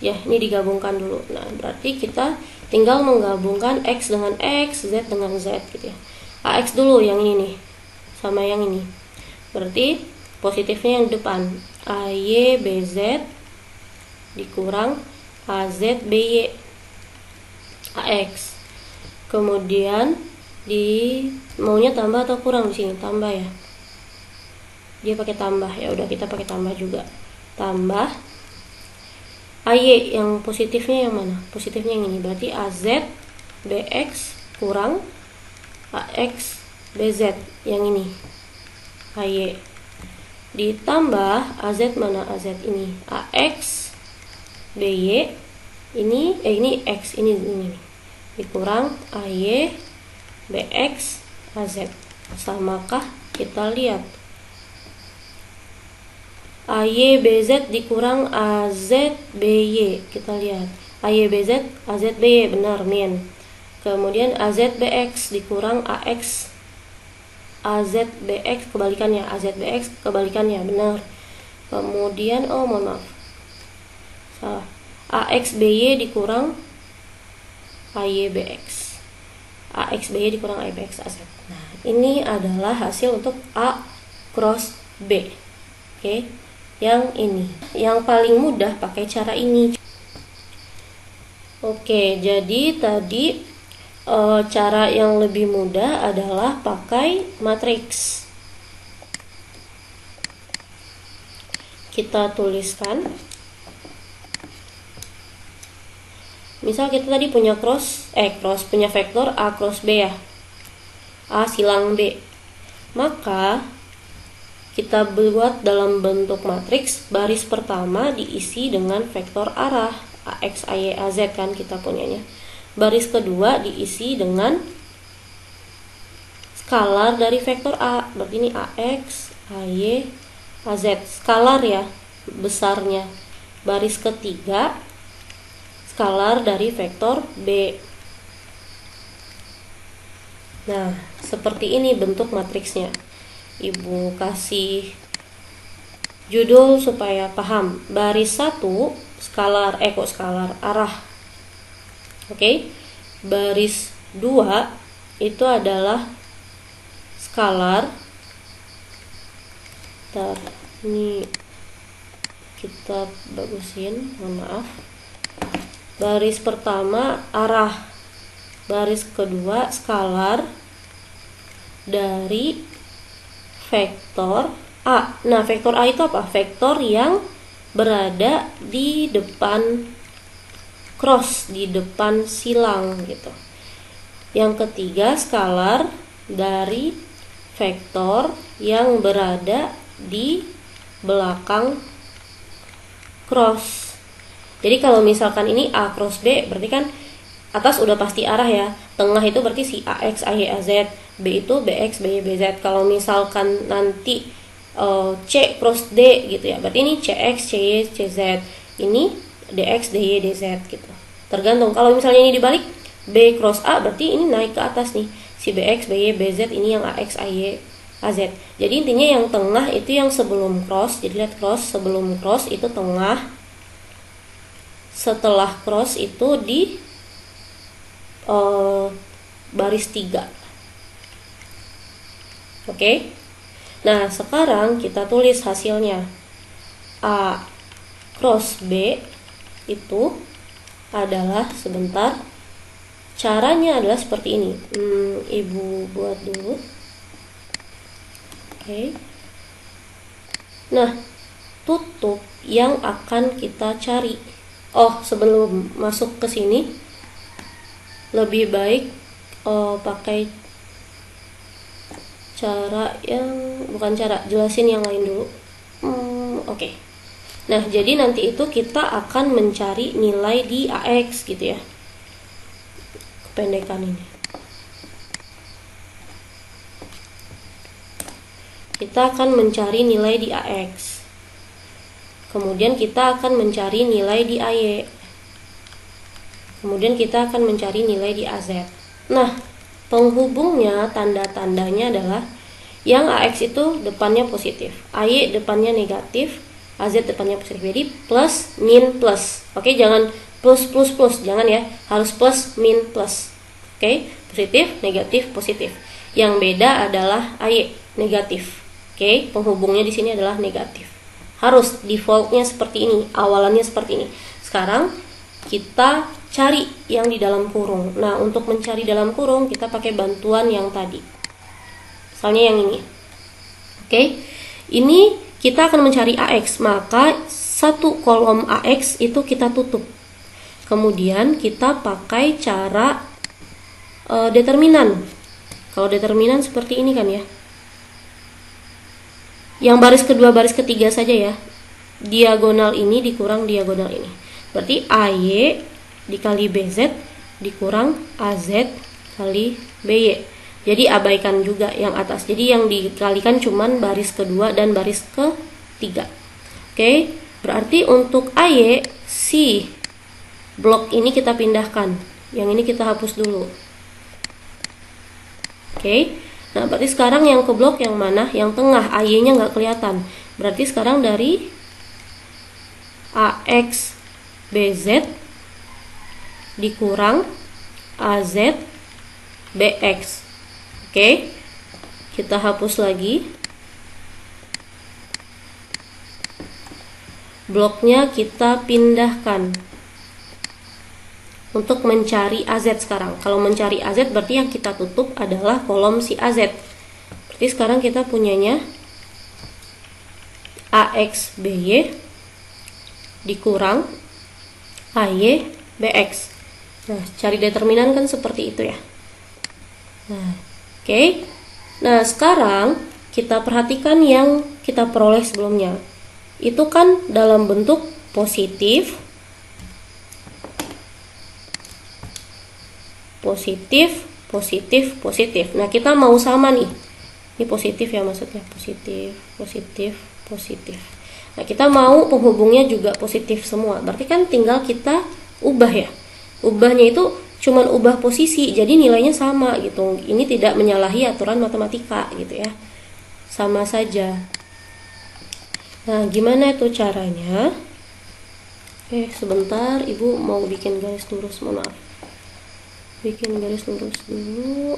Ya, ini digabungkan dulu. Nah, berarti kita tinggal menggabungkan X dengan X, Z dengan Z gitu ya. AX dulu yang ini nih, sama yang ini. Berarti positifnya yang depan, AY BZ dikurang AZ BY AX. Kemudian maunya tambah atau kurang di sini? Tambah ya. Dia pakai tambah, ya udah kita pakai tambah juga. Tambah AY yang positifnya yang mana? Positifnya yang ini. Berarti AZ BX kurang AX BZ yang ini. AY ditambah AZ mana? AZ ini. AX BY ini X ini dikurang AY BX AZ. Samakah? Kita lihat. AY BZ dikurang AZ BY. Kita lihat. AY BZ AZ BY, benar, min. Kemudian AZ BX dikurang AX AZ BX, kebalikannya. AZ BX kebalikannya, benar. Kemudian mohon maaf, salah. AX BY dikurang AY BX. AX BY dikurang AY BX AZ. Nah, ini adalah hasil untuk A cross B. Oke. Yang ini, yang paling mudah pakai cara ini. Oke, jadi tadi cara yang lebih mudah adalah pakai matriks. Kita tuliskan. Misal kita tadi punya punya vektor A cross B ya. A silang B. Maka kita buat dalam bentuk matriks. Baris pertama diisi dengan vektor arah AX, AY, AZ kan kita punyanya. Baris kedua diisi dengan skalar dari vektor A. Berarti ini AX, AY, AZ. Skalar ya, besarnya. Baris ketiga skalar dari vektor B. Nah, seperti ini bentuk matriksnya. Ibu kasih judul supaya paham. Baris 1 skalar arah. Oke. Baris 2 itu adalah skalar. Ini kita bagusin, mohon maaf. Baris pertama arah. Baris kedua skalar dari vektor A. Nah, vektor A itu apa? Vektor yang berada di depan cross, di depan silang gitu. Yang ketiga skalar dari vektor yang berada di belakang cross. Jadi kalau misalkan ini A cross B, berarti kan atas udah pasti arah ya. Tengah itu berarti si AX, AY, AZ. B itu BX, BY, BZ. Kalau misalkan nanti C cross D gitu ya, berarti ini CX, CY, CZ. Ini DX, DY, DZ gitu. Tergantung. Kalau misalnya ini dibalik, B cross A berarti ini naik ke atas nih. Si BX, BY, BZ ini yang AX, AY, AZ. Jadi intinya yang tengah itu yang sebelum cross. Jadi lihat cross, sebelum cross itu tengah. Setelah cross itu di baris 3. Oke. Nah, sekarang kita tulis hasilnya. A cross B itu adalah, sebentar, caranya adalah seperti ini. Ibu buat dulu. Oke. Nah, tutup yang akan kita cari. Sebelum masuk ke sini, lebih baik pakai cara yang jelasin yang lain dulu. Oke. Nah, jadi nanti itu kita akan mencari nilai di AX gitu ya. Kependekan ini. Kita akan mencari nilai di AX. Kemudian kita akan mencari nilai di AY. Kemudian kita akan mencari nilai di AZ. Nah, penghubungnya, tanda-tandanya adalah yang AX itu depannya positif, AY depannya negatif, AZ depannya positif. Jadi plus, min, plus. Oke, jangan plus, plus, plus. Jangan ya, harus plus, min, plus. Oke, positif, negatif, positif. Yang beda adalah AY, negatif. Oke, penghubungnya di sini adalah negatif. Harus defaultnya seperti ini, awalannya seperti ini. Sekarang kita cari yang di dalam kurung. Nah, untuk mencari dalam kurung kita pakai bantuan yang tadi. Misalnya yang ini. Oke. Ini kita akan mencari AX, maka satu kolom AX itu kita tutup. Kemudian kita pakai cara determinan. Kalau determinan seperti ini kan ya. Yang baris kedua, baris ketiga saja ya. Diagonal ini dikurang diagonal ini. Berarti AY dikali BZ dikurang AZ kali BY. Jadi abaikan juga yang atas. Jadi yang dikalikan cuman baris kedua dan baris ketiga. Oke, berarti untuk AY si blok ini kita pindahkan. Yang ini kita hapus dulu. Oke. Nah, berarti sekarang yang ke blok yang mana? Yang tengah, AY-nya nggak kelihatan. Berarti sekarang dari AX BZ dikurang AZ BX. Oke, kita hapus lagi. Bloknya kita pindahkan untuk mencari AZ sekarang. Kalau mencari AZ berarti yang kita tutup adalah kolom si AZ. Berarti sekarang kita punyanya AX BY dikurang AY BX. Nah, cari determinan kan seperti itu ya. Nah, oke. Nah, sekarang kita perhatikan yang kita peroleh sebelumnya. Itu kan dalam bentuk positif, positif, positif, positif. Nah, kita mau sama nih. Ini positif ya maksudnya, positif, positif, positif. Nah, kita mau penghubungnya juga positif semua. Berarti kan tinggal kita ubah ya. Ubahnya itu cuman ubah posisi, jadi nilainya sama gitu. Ini tidak menyalahi aturan matematika gitu ya. Sama saja. Nah, gimana itu caranya? Oke, sebentar, Ibu mau bikin garis lurus, mohon maaf. Bikin garis lurus dulu.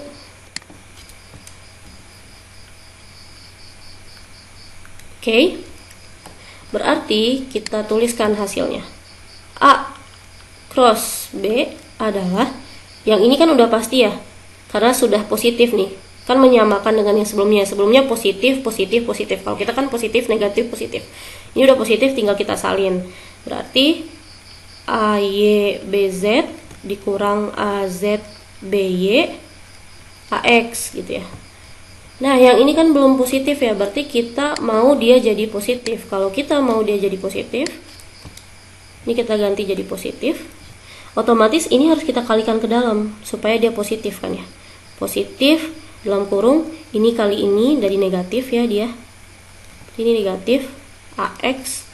Oke. Berarti kita tuliskan hasilnya. A cross B adalah, yang ini kan udah pasti ya, karena sudah positif nih. Kan menyamakan dengan yang sebelumnya. Sebelumnya positif, positif, positif. Kalau kita kan positif, negatif, positif. Ini udah positif, tinggal kita salin. Berarti AY BZ dikurang AZ BY AX gitu ya. Nah, yang ini kan belum positif ya, berarti kita mau dia jadi positif. Kalau kita mau dia jadi positif, ini kita ganti jadi positif. Otomatis ini harus kita kalikan ke dalam supaya dia positif kan ya. Positif dalam kurung ini kali ini dari negatif ya dia. Ini negatif AX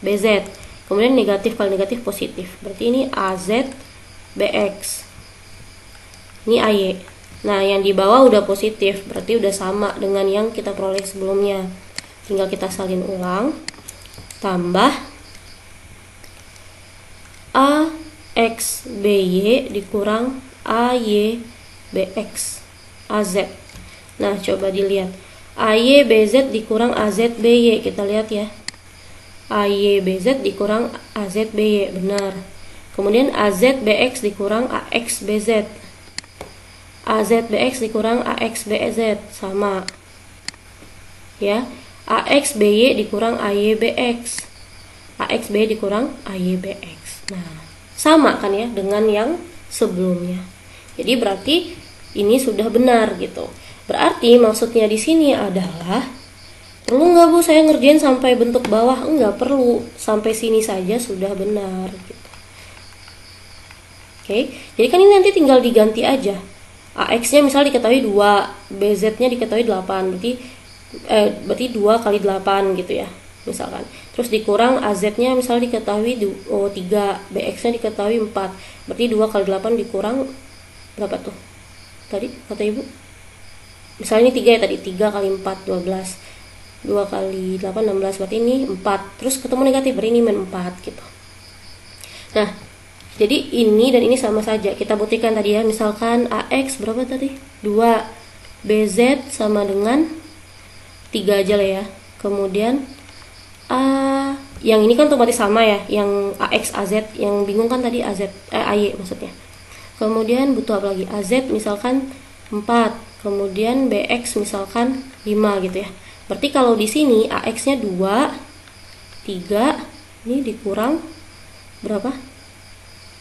BZ. Kemudian negatif kali negatif positif. Berarti ini AZ BX. Ini AY. Nah, yang di bawah udah positif, berarti udah sama dengan yang kita peroleh sebelumnya. Tinggal kita salin ulang. Tambah AX BY dikurang AY BX AZ. Nah, coba dilihat. AY BZ dikurang AZ BY. Kita lihat ya. AY BZ dikurang AZ BY. Benar. Kemudian AZ BX dikurang AX BZ. AZ BX dikurang AX BZ. Sama. Ya. AX BY dikurang AY BX. AX BY dikurang AY BX. Nah, sama kan ya dengan yang sebelumnya. Jadi berarti ini sudah benar gitu. Berarti maksudnya di sini adalah, perlu nggak Bu saya ngerjain sampai bentuk bawah? Enggak perlu, sampai sini saja sudah benar gitu. Oke, jadi kan ini nanti tinggal diganti aja. AX-nya misal diketahui 2, BZ-nya diketahui 8, berarti 2 kali 8 gitu ya. misalkan. Terus dikurang AZ-nya misalnya diketahui 3, BX-nya diketahui 4. Berarti 2 kali 8 dikurang berapa tuh? Tadi kata Ibu? Misalnya ini 3 ya tadi, 3 kali 4 12. 2 kali 8 16, berarti ini 4. Terus ketemu negatif, berarti ini min 4 gitu. Nah, jadi ini dan ini sama saja. Kita buktikan tadi ya, misalkan AX berapa tadi? 2. BZ sama dengan 3 aja lah ya. Kemudian yang ini kan otomatis sama ya, yang AX AZ, yang bingung kan tadi AY maksudnya. Kemudian butuh apa lagi? AZ misalkan 4, kemudian BX misalkan 5 gitu ya. Berarti kalau di sini AX-nya 2, 3, ini dikurang berapa?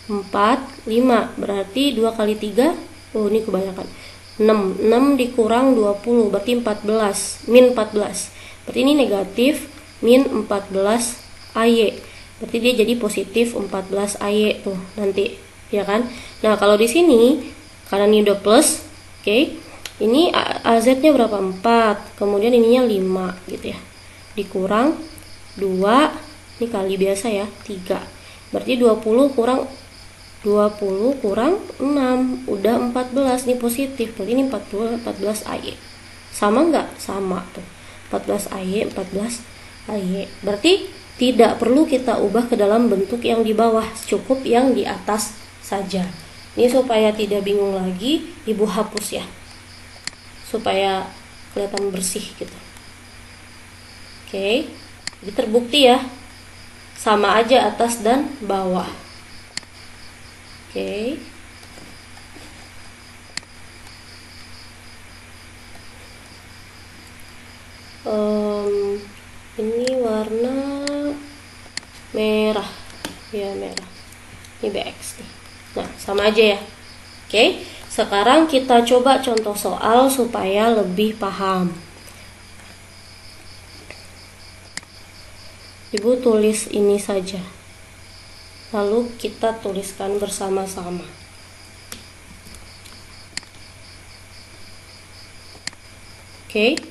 4, 5. Berarti 2 kali 3, ini kebanyakan. 6 dikurang 20, berarti 14, min 14. Berarti ini negatif min 14 AY. Berarti dia jadi positif 14 AY tuh nanti, ya kan? Nah, kalau di sini karena ini udah plus, oke. Ini AZ-nya berapa? 4. Kemudian ininya 5 gitu ya. Dikurang 2, ini kali biasa ya, 3. Berarti 20 kurang 6, udah 14, ini positif. Berarti ini 14 AY. Sama nggak? Sama tuh. 14 AY, 14 AY. Berarti tidak perlu kita ubah ke dalam bentuk yang di bawah, cukup yang di atas saja. Ini supaya tidak bingung lagi, Ibu hapus ya, supaya kelihatan bersih gitu. Oke, jadi terbukti ya, sama aja atas dan bawah. Oke. Ini warna merah ya, merah. Ini BX nih. Nah, sama aja ya. Oke, sekarang kita coba contoh soal supaya lebih paham. Ibu tulis ini saja, lalu kita tuliskan bersama-sama. Oke.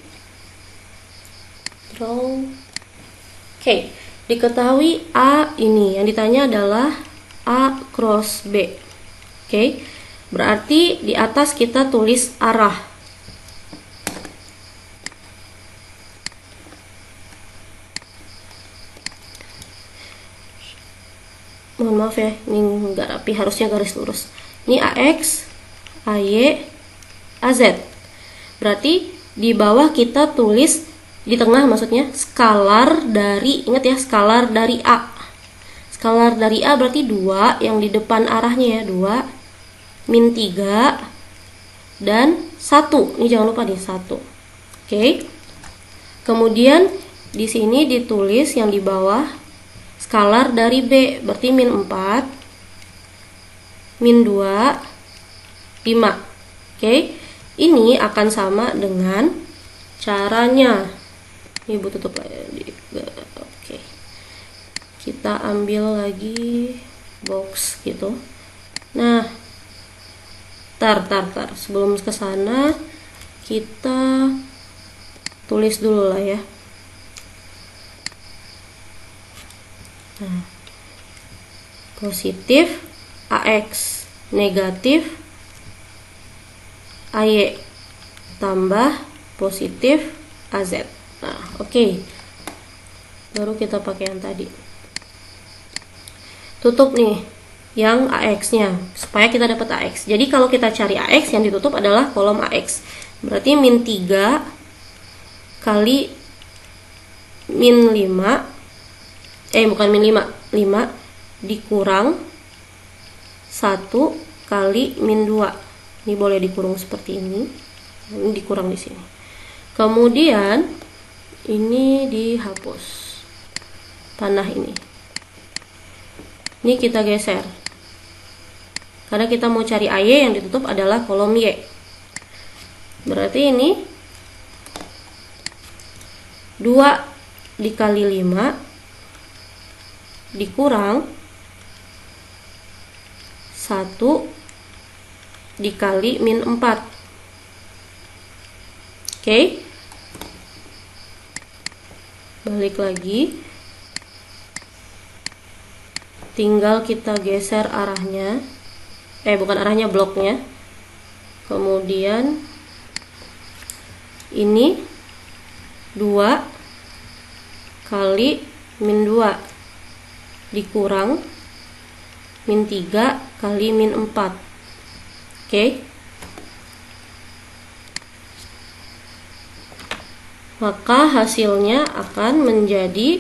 Oke, diketahui A ini yang ditanya adalah A cross B. Oke, berarti di atas kita tulis arah. Mohon maaf ya, ini nggak rapi, harusnya garis lurus. Ini AX, AY, AZ. Berarti di bawah kita tulis, di tengah maksudnya, skalar dari, ingat ya, skalar dari A. Skalar dari A berarti 2, yang di depan arahnya ya, 2, min 3, dan 1. Ini jangan lupa nih, 1. Oke. Kemudian di sini ditulis yang di bawah, skalar dari B, berarti min 4, min 2, 5. Oke. Ini akan sama dengan caranya. Ini Ibu tutup lagi. Oke. Kita ambil lagi box gitu. Nah, tar. Sebelum ke sana kita tulis dulu lah ya. Nah, positif AX, negatif AY, tambah positif AZ. Nah, oke. Baru kita pakai yang tadi. Tutup nih yang AX-nya supaya kita dapat AX. Jadi kalau kita cari AX, yang ditutup adalah kolom AX. Berarti min 3 kali min 5, bukan min 5, 5 dikurang 1 kali min 2. Ini boleh dikurung seperti ini. Ini dikurang di sini. Kemudian ini dihapus. Panah ini. Ini kita geser. Karena kita mau cari AY, yang ditutup adalah kolom Y. Berarti ini 2 dikali 5 dikurang 1 dikali min 4. Oke. balik lagi, tinggal kita geser arahnya, bukan arahnya, bloknya. Kemudian ini 2 kali min 2 dikurang min 3 kali min 4. Oke. Maka hasilnya akan menjadi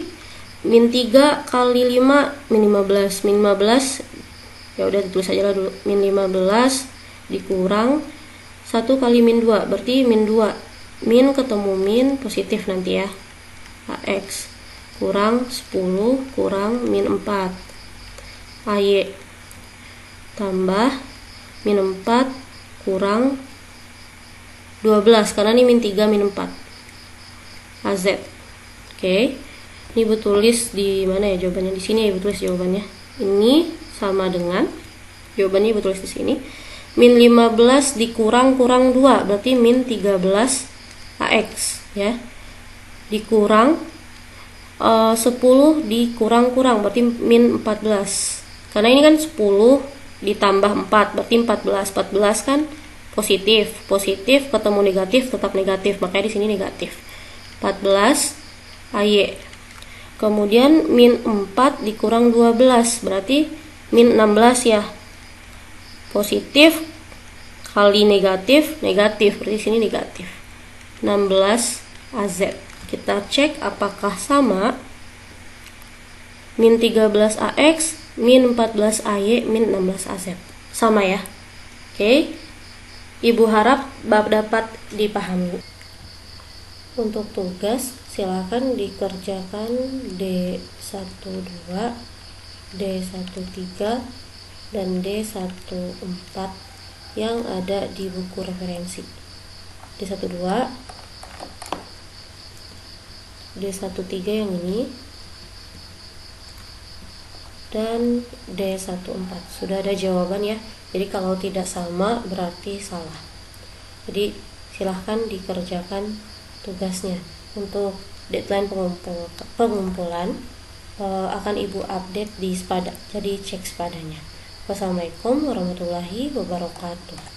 min 3 kali 5 min 15. Min 15 ya udah ditulis aja lah dulu, min 15 dikurang 1 kali min 2 berarti min 2. Min ketemu min positif nanti ya, AX kurang 10 kurang min 4 AY tambah min 4 kurang 12 karena ini min 3 min 4 AZ. Oke. Ini Ibu tulis di mana ya jawabannya? Di sini ya Ibu tulis jawabannya. Ini sama dengan jawabannya Ibu tulis di sini. Min 15 dikurang 2 berarti min 13 AX ya. Dikurang 10 dikurang berarti min 14. Karena ini kan 10 ditambah 4 berarti 14. 14 kan positif. Positif ketemu negatif tetap negatif, makanya di sini negatif. 14 AY. Kemudian min 4 dikurang 12 berarti min 16 ya. Positif kali negatif, negatif, berarti sini negatif. 16 AZ. Kita cek apakah sama. Min 13 AX, min 14 AY, min 16 AZ. Sama ya. Oke. Ibu harap dapat dipahami. Untuk tugas silakan dikerjakan D12, D13 dan D14 yang ada di buku referensi. D12, D13 yang ini, dan D14. Sudah ada jawaban ya. Jadi kalau tidak sama berarti salah. Jadi silahkan dikerjakan tugasnya. Untuk deadline pengumpulan akan Ibu update di Spada, jadi cek Spadanya. Wassalamualaikum warahmatullahi wabarakatuh.